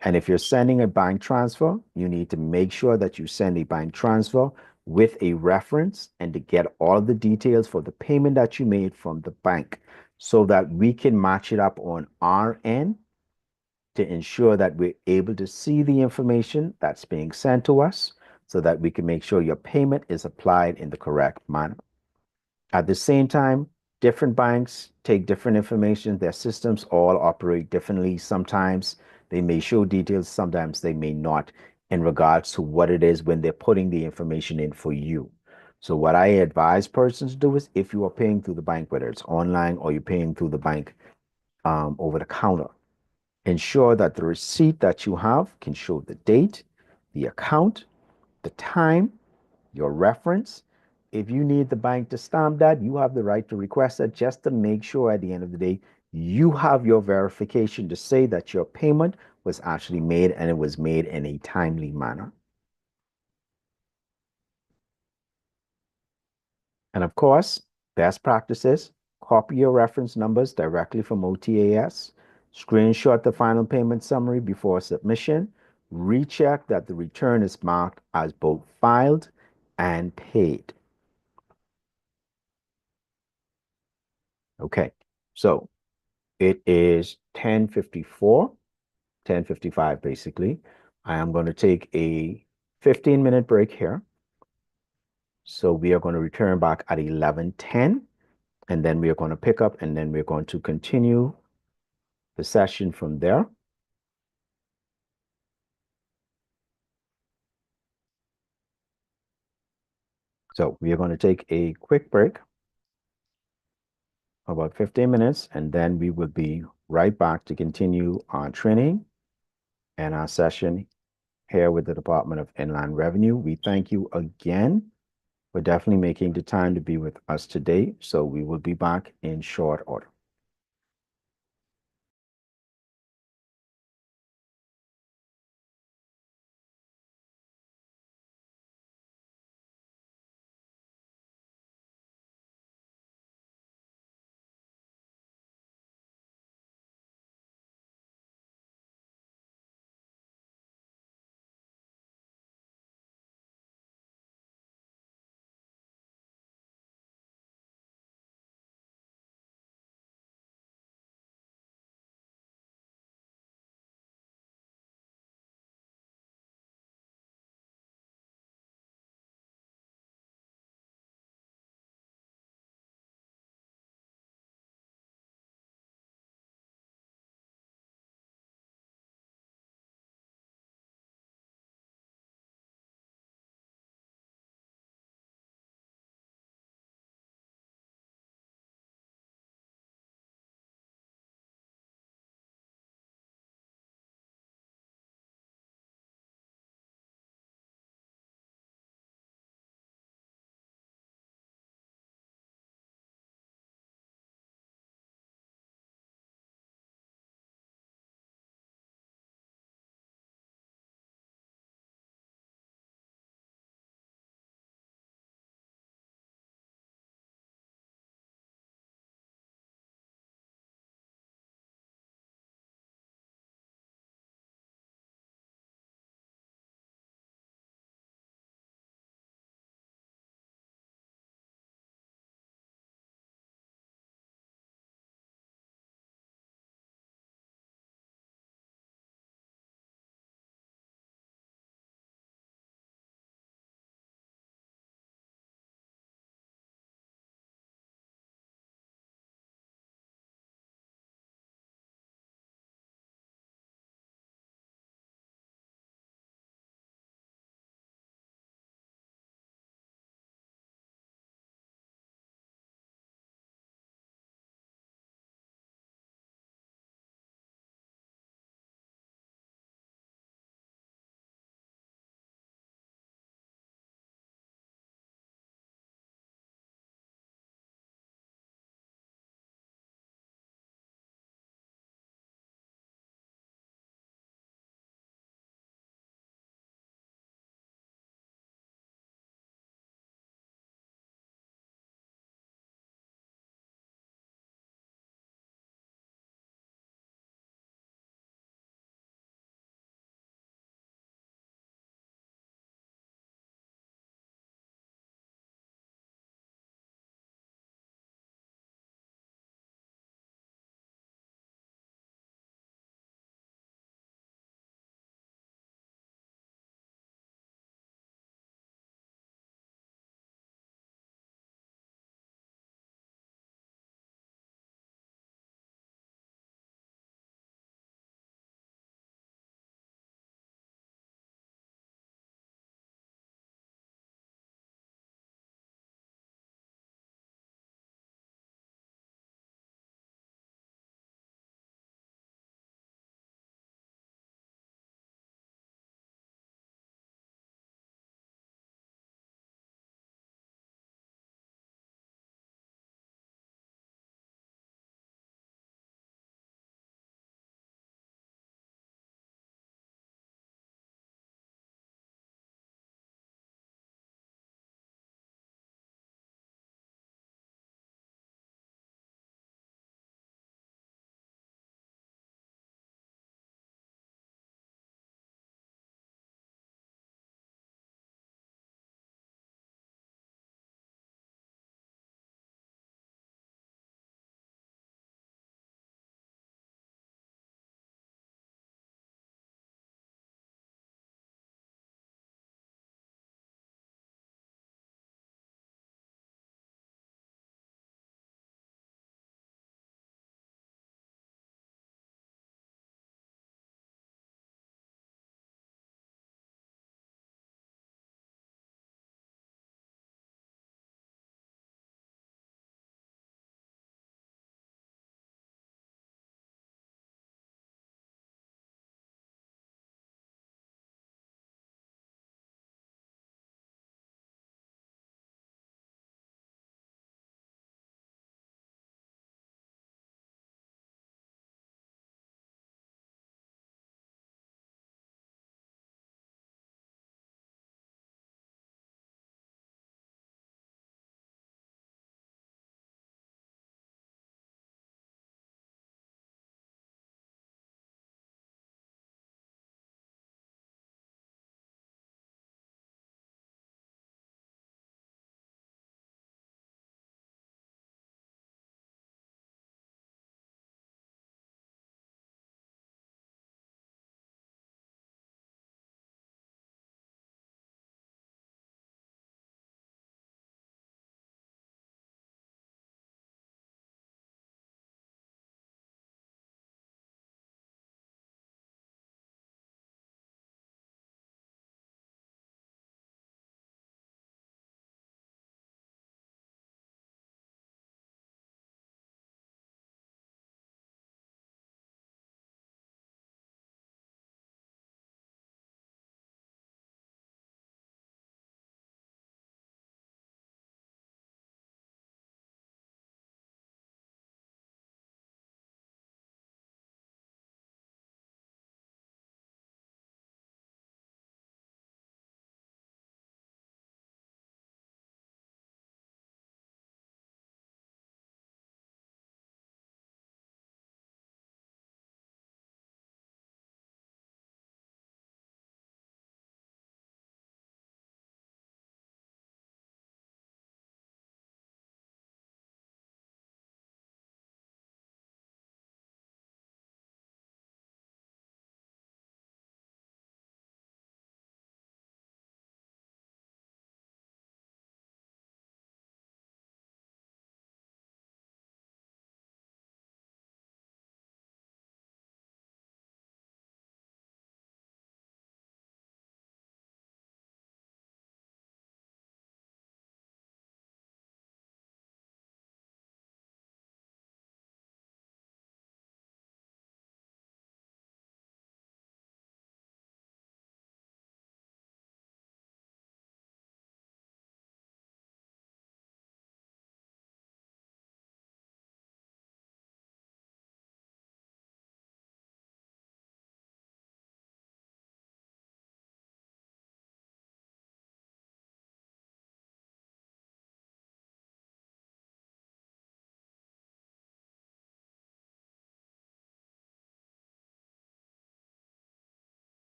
And if you're sending a bank transfer, you need to make sure that you send a bank transfer with a reference and to get all the details for the payment that you made from the bank so that we can match it up on our end to ensure that we're able to see the information that's being sent to us so that we can make sure your payment is applied in the correct manner. At the same time, different banks take different information. Their systems all operate differently. Sometimes they may show details, sometimes they may not in regards to what it is when they're putting the information in for you. So what I advise persons to do is if you are paying through the bank, whether it's online or you're paying through the bank over the counter, ensure that the receipt that you have can show the date, the account, the time, your reference. If you need the bank to stamp that, you have the right to request that just to make sure at the end of the day, you have your verification to say that your payment was actually made and it was made in a timely manner. And of course, best practices, copy your reference numbers directly from OTAS, screenshot the final payment summary before submission, recheck that the return is marked as both filed and paid. Okay, so it is 10:54, 10:55 basically. I am going to take a 15-minute break here. So we are going to return back at 11:10, and then we are going to pick up, and then we're going to continue the session from there. So we are going to take a quick break, about 15 minutes, and then we will be right back to continue our training and our session here with the Department of Inland Revenue. We thank you again for definitely making the time to be with us today. So we will be back in short order.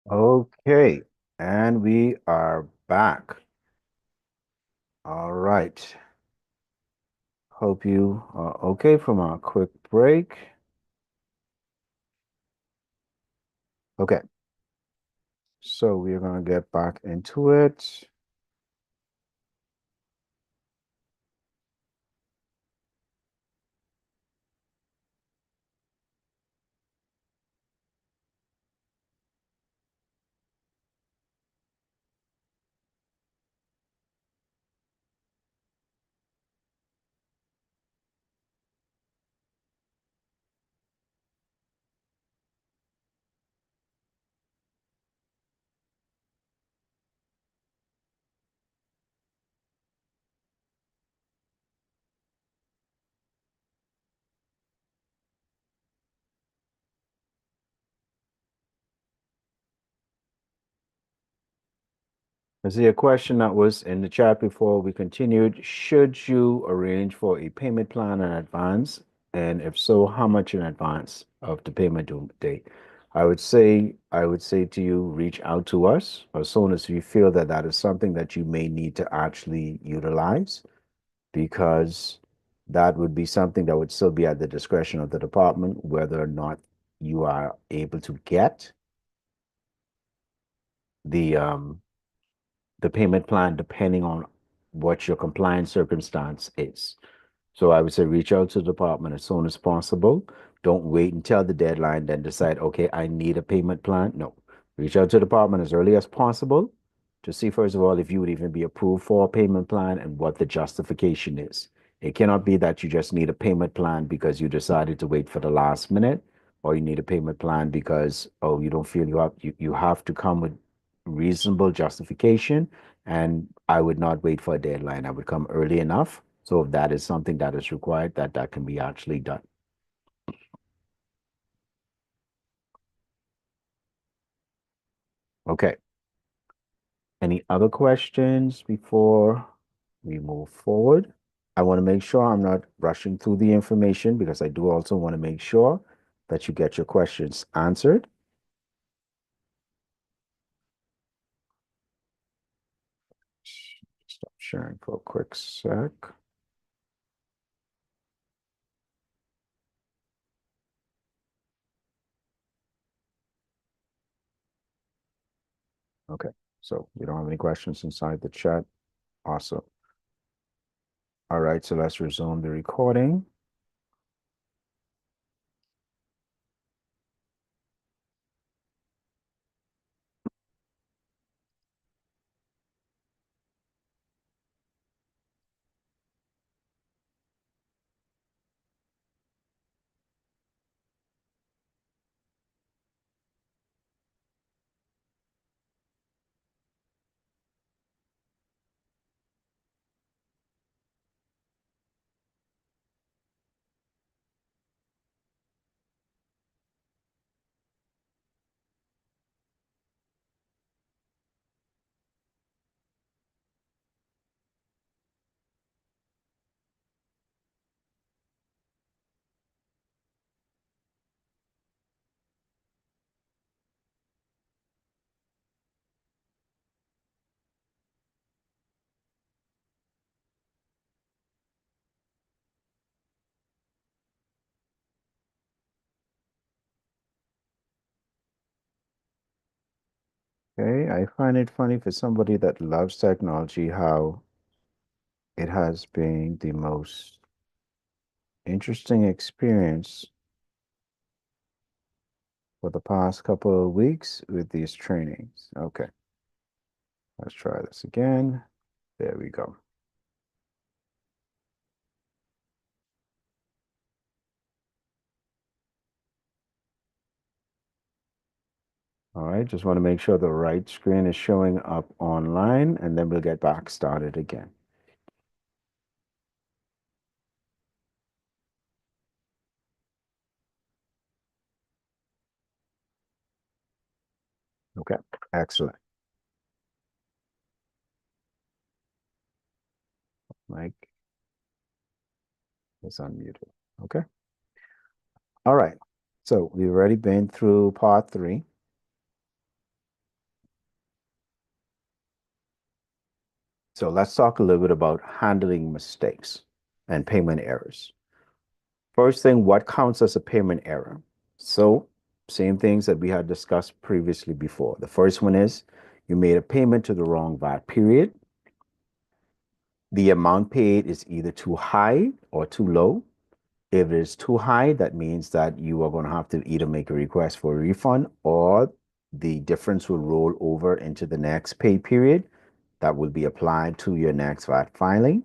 Okay, and we are back. All right. Hope you are okay from our quick break. Okay, so we're going to get back into it. I see a question that was in the chat before we continued. Should you arrange for a payment plan in advance? And if so, how much in advance of the payment due date? I would say to you, reach out to us as soon as you feel that that is something that you may need to actually utilize, because that would be something that would still be at the discretion of the department, whether or not you are able to get the um, the payment plan depending on what your compliance circumstance is. So I would say reach out to the department as soon as possible. Don't wait until the deadline, then decide, okay, I need a payment plan. No, reach out to the department as early as possible to see, first of all, if you would even be approved for a payment plan and what the justification is. It cannot be that you just need a payment plan because you decided to wait for the last minute, or you need a payment plan because, oh, you don't feel you have to come with reasonable justification. And I would not wait for a deadline. I would come early enough. So if that is something that is required, that can be actually done. Okay. Any other questions before we move forward? I want to make sure I'm not rushing through the information, because I do also want to make sure that you get your questions answered. Stop sharing for a quick sec. Okay. So you don't have any questions inside the chat. Awesome. All right. So let's resume the recording. Okay. I find it funny, for somebody that loves technology, how it has been the most interesting experience for the past couple of weeks with these trainings. Okay, let's try this again. There we go. All right, just want to make sure the right screen is showing up online, and then we'll get back started again. Okay, excellent. Mike is unmuted. Okay. All right. So we've already been through part 3. So let's talk a little bit about handling mistakes and payment errors. First thing, what counts as a payment error? So, same things that we had discussed previously before. The first one is you made a payment to the wrong VAT period. The amount paid is either too high or too low. If it is too high, that means that you are going to have to either make a request for a refund or the difference will roll over into the next pay period that will be applied to your next VAT filing.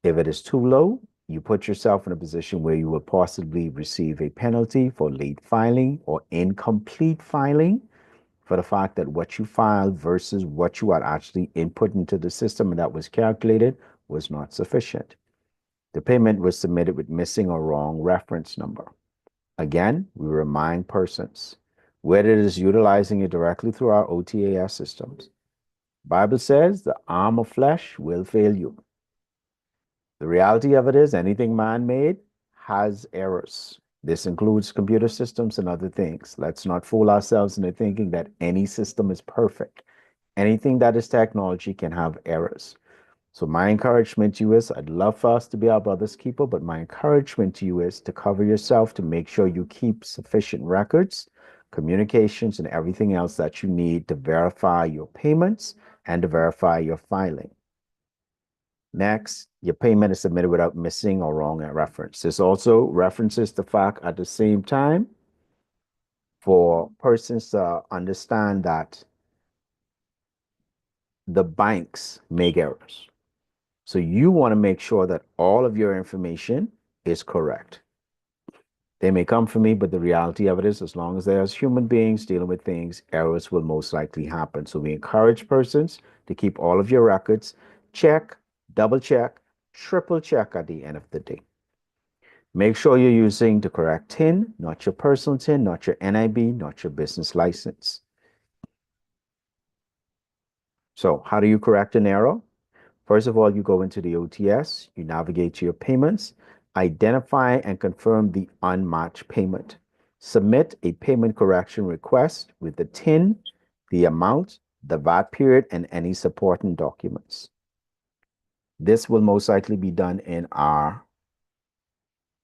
If it is too low, you put yourself in a position where you will possibly receive a penalty for late filing or incomplete filing for the fact that what you filed versus what you had actually input into the system and that was calculated was not sufficient. The payment was submitted with missing or wrong reference number. Again, we remind persons whether it is utilizing it directly through our OTAS systems. Bible says the arm of flesh will fail you. The reality of it is anything man-made has errors. This includes computer systems and other things. Let's not fool ourselves into thinking that any system is perfect. Anything that is technology can have errors. So my encouragement to you is I'd love for us to be our brother's keeper, but my encouragement to you is to cover yourself to make sure you keep sufficient records, communications, and everything else that you need to verify your payments and to verify your filing. Next, your payment is submitted without missing or wrong at reference. This also references the fact at the same time for persons to understand that the banks make errors. So you want to make sure that all of your information is correct. They may come from me, but the reality of it is, as long as there's human beings dealing with things, errors will most likely happen. So we encourage persons to keep all of your records, check, double check, triple check at the end of the day. Make sure you're using the correct TIN, not your personal TIN, not your NIB, not your business license. So how do you correct an error? First of all, you go into the OTS, you navigate to your payments, identify and confirm the unmatched payment. Submit a payment correction request with the TIN, the amount, the VAT period, and any supporting documents. This will most likely be done in our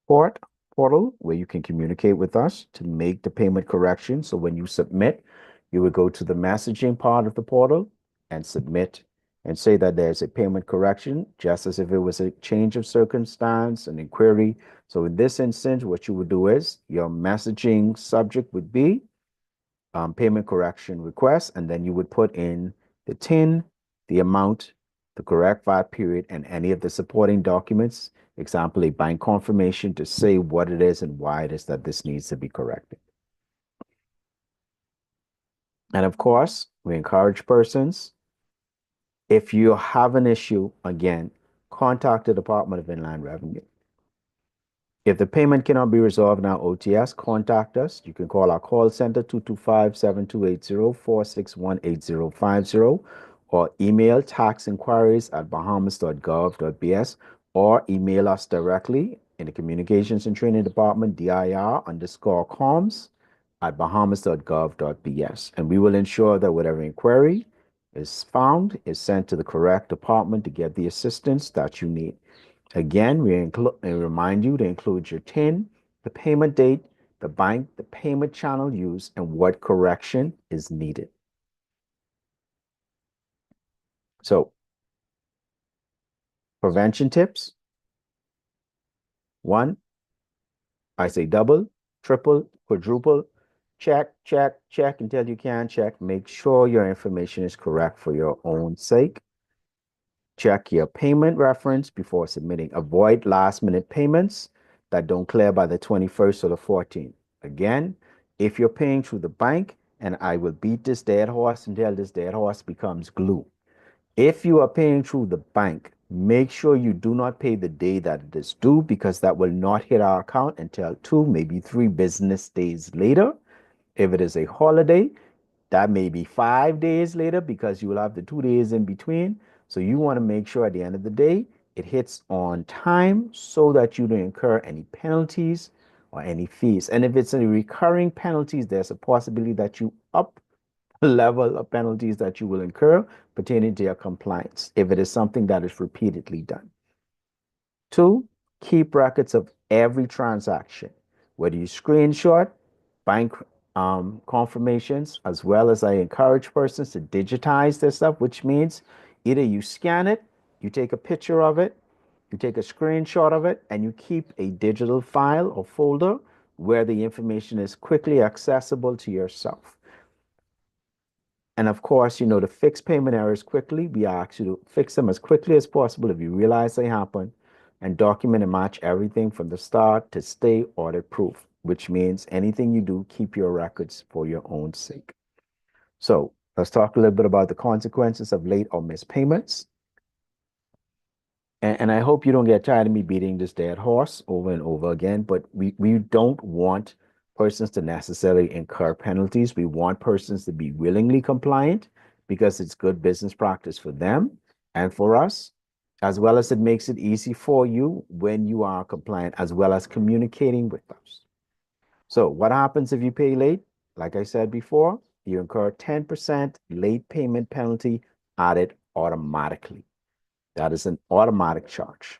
portal where you can communicate with us to make the payment correction. So when you submit, you would go to the messaging part of the portal and submit and say that there's a payment correction, just as if it was a change of circumstance, an inquiry. So in this instance, what you would do is your messaging subject would be payment correction request, and then you would put in the TIN, the amount, the correct VAT period, and any of the supporting documents, example, a bank confirmation to say what it is and why it is that this needs to be corrected. And of course, we encourage persons, if you have an issue, again, contact the Department of Inland Revenue. If the payment cannot be resolved in our OTS, contact us. You can call our call center 225-7280-461-8050 or email taxinquiries@bahamas.gov.bs or email us directly in the Communications and Training Department, dir_comms@bahamas.gov.bs. And we will ensure that whatever inquiry is found is sent to the correct department to get the assistance that you need. Again, we remind you to include your TIN, the payment date, the bank, the payment channel used, and what correction is needed. So, prevention tips. One, I say double, triple, quadruple, check, check, check until you can check. Make sure your information is correct for your own sake. Check your payment reference before submitting. Avoid last-minute payments that don't clear by the 21st or the 14th. Again, if you're paying through the bank, and I will beat this dead horse until this dead horse becomes glue. If you are paying through the bank, make sure you do not pay the day that it is due because that will not hit our account until 2, maybe 3 business days later. If it is a holiday, that may be 5 days later because you will have the 2 days in between. So you want to make sure at the end of the day, it hits on time so that you don't incur any penalties or any fees. And if it's a recurring penalties, there's a possibility that you up level of penalties that you will incur pertaining to your compliance if it is something that is repeatedly done. Two, keep records of every transaction, whether you screenshot bank confirmations, as well as I encourage persons to digitize their stuff, which means either you scan it, you take a picture of it, you take a screenshot of it, and you keep a digital file or folder where the information is quickly accessible to yourself. And of course, to fix payment errors quickly, we ask you to fix them as quickly as possible if you realize they happen and document and match everything from the start to stay audit proof, which means anything you do, keep your records for your own sake. So let's talk a little bit about the consequences of late or missed payments. And I hope you don't get tired of me beating this dead horse over and over again, but we don't want persons to necessarily incur penalties. We want persons to be willingly compliant because it's good business practice for them and for us, as well as it makes it easy for you when you are compliant, as well as communicating with us. So what happens if you pay late? Like I said before, you incur 10% late payment penalty added automatically. That is an automatic charge.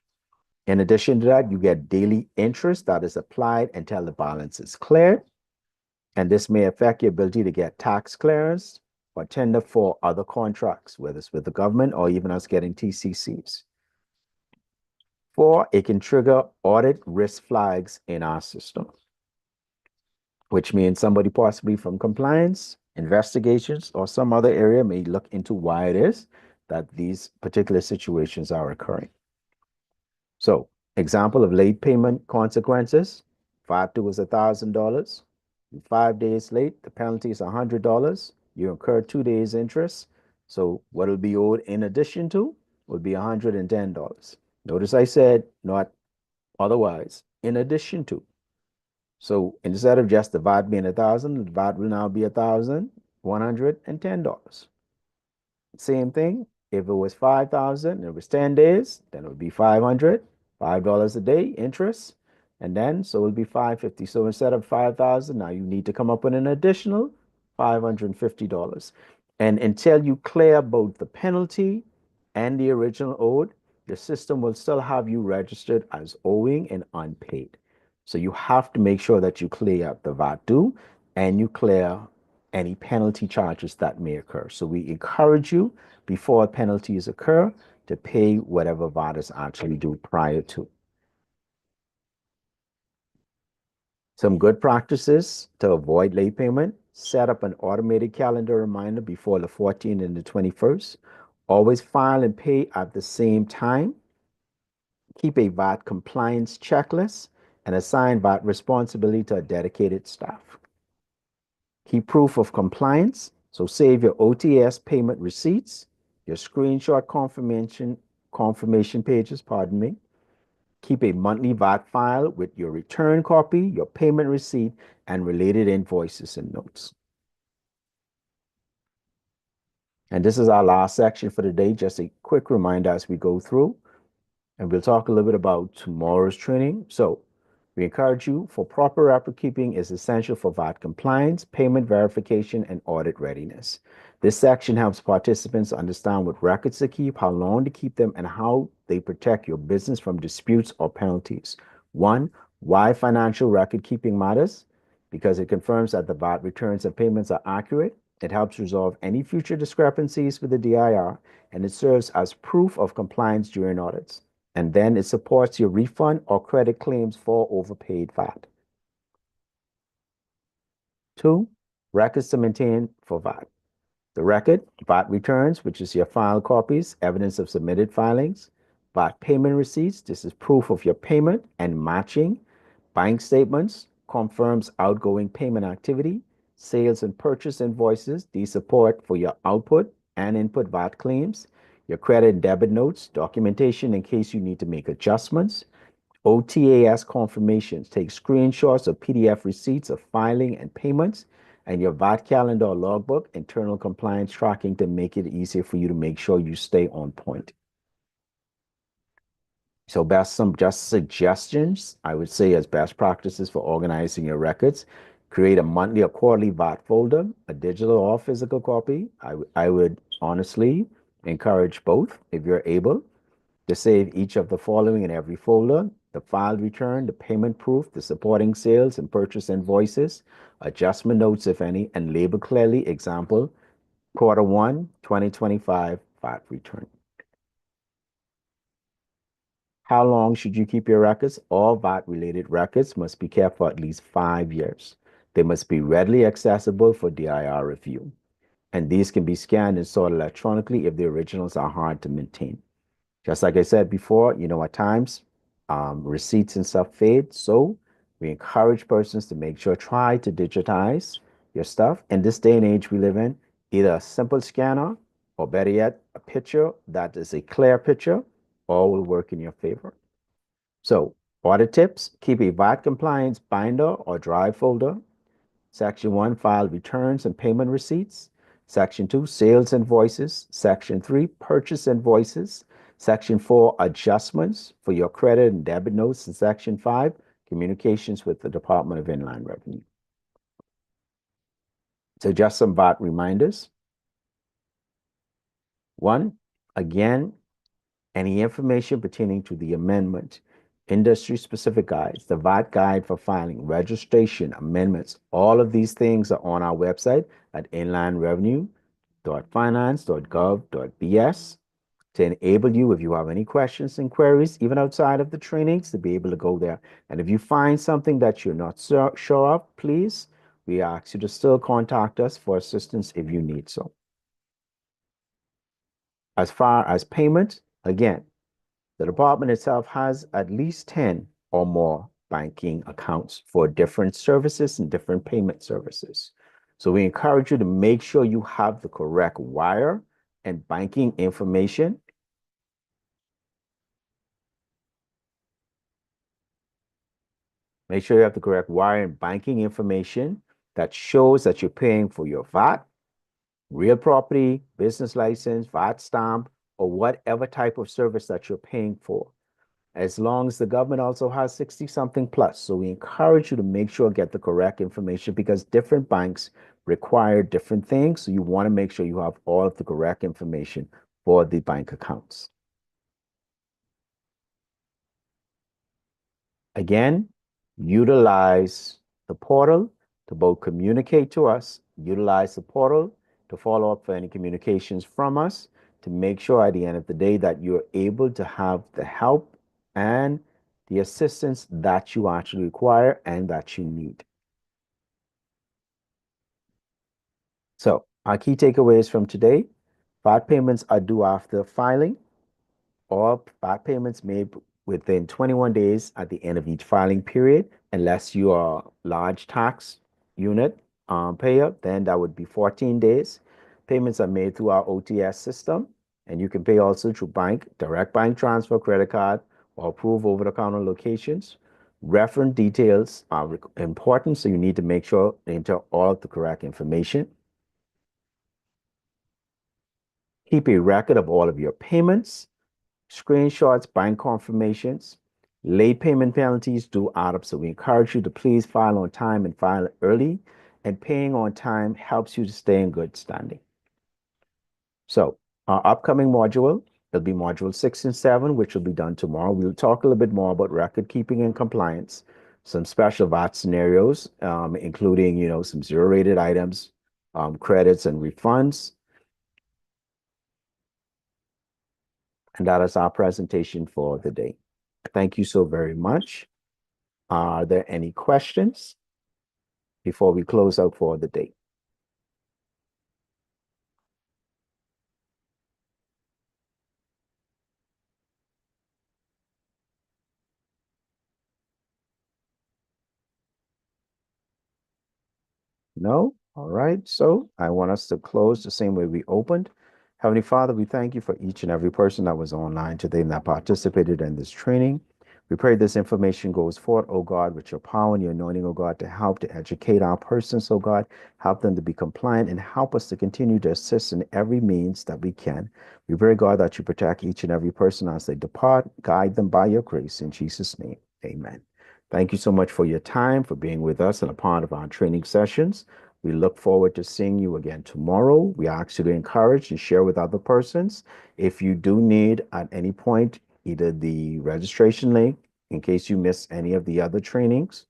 In addition to that, you get daily interest that is applied until the balance is cleared. And this may affect your ability to get tax clearance or tender for other contracts, whether it's with the government or even us getting TCCs. Four, it can trigger audit risk flags in our system, which means somebody possibly from compliance, investigations, or some other area may look into why it is that these particular situations are occurring. So, example of late payment consequences, VAT due is $1,000. 5 days late, the penalty is $100. You incur 2 days interest. So what will be owed in addition to would be $110. Notice I said not otherwise, in addition to. So instead of just the VAT being 1,000, the VAT will now be $1,110. Same thing. If it was 5,000 and it was 10 days, then it would be 500, $5 a day interest. And then so it would be 550. So instead of 5,000, now you need to come up with an additional $550. And until you clear both the penalty and the original owed, the system will still have you registered as owing and unpaid. So you have to make sure that you clear up the VAT due and you clear any penalty charges that may occur. So we encourage you before penalties occur to pay whatever VAT is actually due prior to. Some good practices to avoid late payment: set up an automated calendar reminder before the 14th and the 21st. Always file and pay at the same time. Keep a VAT compliance checklist and assign VAT responsibility to a dedicated staff. Keep proof of compliance. So save your OTAS payment receipts, your screenshot confirmation pages, pardon me. Keep a monthly VAT file with your return copy, your payment receipt, and related invoices and notes. And this is our last section for the day. Just a quick reminder as we go through, and we'll talk a little bit about tomorrow's training. So we encourage you for proper record keeping is essential for VAT compliance, payment verification, and audit readiness. This section helps participants understand what records to keep, how long to keep them, and how they protect your business from disputes or penalties. One, why financial record keeping matters: because it confirms that the VAT returns and payments are accurate. It helps resolve any future discrepancies with the DIR, and it serves as proof of compliance during audits. And then it supports your refund or credit claims for overpaid VAT. Two, records to maintain for VAT. The record, VAT returns, which is your file copies, evidence of submitted filings. VAT payment receipts, this is proof of your payment and matching. Bank statements, confirms outgoing payment activity. Sales and purchase invoices, these support for your output and input VAT claims. Your credit and debit notes, documentation in case you need to make adjustments. OTAS confirmations, take screenshots of PDF receipts of filing and payments, and your VAT calendar or logbook, internal compliance tracking to make it easier for you to make sure you stay on point. So some just suggestions, I would say, as best practices for organizing your records. Create a monthly or quarterly VAT folder, a digital or physical copy. I would honestly encourage both if you're able to save each of the following in every folder: the filed return, the payment proof, the supporting sales and purchase invoices, adjustment notes, if any, and label clearly, example, Q1 2025 VAT return. How long should you keep your records? All VAT-related records must be kept for at least 5 years. They must be readily accessible for DIR review, and these can be scanned and stored electronically if the originals are hard to maintain. Just like I said before, at times receipts and stuff fade. So we encourage persons to make sure, try to digitize your stuff. In this day and age we live in, either a simple scanner or better yet, a picture that is a clear picture, all will work in your favor. So audit tips: keep a VAT compliance binder or drive folder. Section 1, file returns and payment receipts. Section 2, sales invoices. Section 3, purchase invoices. Section 4, adjustments for your credit and debit notes. And Section 5, communications with the Department of Inland Revenue. So just some VAT reminders. 1, again, any information pertaining to the amendment, industry-specific guides, the VAT guide for filing, registration, amendments, all of these things are on our website at inlandrevenue.finance.gov.bs to enable you, if you have any questions and queries, even outside of the trainings, to be able to go there. And if you find something that you're not sure of, please, we ask you to still contact us for assistance if you need so. As far as payment, again, the department itself has at least 10 or more banking accounts for different services and different payment services. So we encourage you to make sure you have the correct wire and banking information. Make sure you have the correct wire and banking information that shows that you're paying for your VAT, real property, business license, VAT stamp, or whatever type of service that you're paying for, as long as the government also has 60 something plus. So we encourage you to make sure get the correct information, because different banks require different things. So you want to make sure you have all of the correct information for the bank accounts. Again, utilize the portal to both communicate to us, utilize the portal to follow up for any communications from us, to make sure at the end of the day that you're able to have the help and the assistance that you actually require and that you need. So our key takeaways from today: VAT payments are due after filing. All VAT payments made within 21 days at the end of each filing period, unless you are a large tax unit payer, then that would be 14 days. Payments are made through our OTAS system, and you can pay also through direct bank transfer, credit card, or approved over-the-counter locations. Reference details are important, so you need to make sure you enter all of the correct information. Keep a record of all of your payments, screenshots, bank confirmations. Late payment penalties do add up, so we encourage you to please file on time and file early. And paying on time helps you to stay in good standing. So our upcoming module will be module 6 and 7, which will be done tomorrow. We'll talk a little bit more about record keeping and compliance, some special VAT scenarios, including, some zero-rated items, credits and refunds. And that is our presentation for the day. Thank you so very much. Are there any questions before we close out for the day? No? All right. So I want us to close the same way we opened. Heavenly Father, we thank you for each and every person that was online today and that participated in this training. We pray this information goes forth, oh God, with your power and your anointing, oh God, to help to educate our persons, oh God, help them to be compliant and help us to continue to assist in every means that we can. We pray, God, that you protect each and every person as they depart, guide them by your grace. In Jesus' name, amen. Thank you so much for your time, for being with us and a part of our training sessions. We look forward to seeing you again tomorrow. We ask you to encourage and share with other persons. If you do need at any point either the registration link, in case you miss any of the other trainings,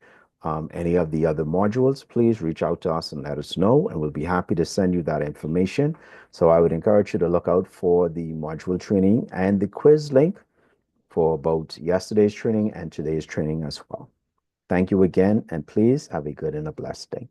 any of the other modules, please reach out to us and let us know, and we'll be happy to send you that information. So I would encourage you to look out for the module training and the quiz link for both yesterday's training and today's training as well. Thank you again, and please have a good and a blessed day.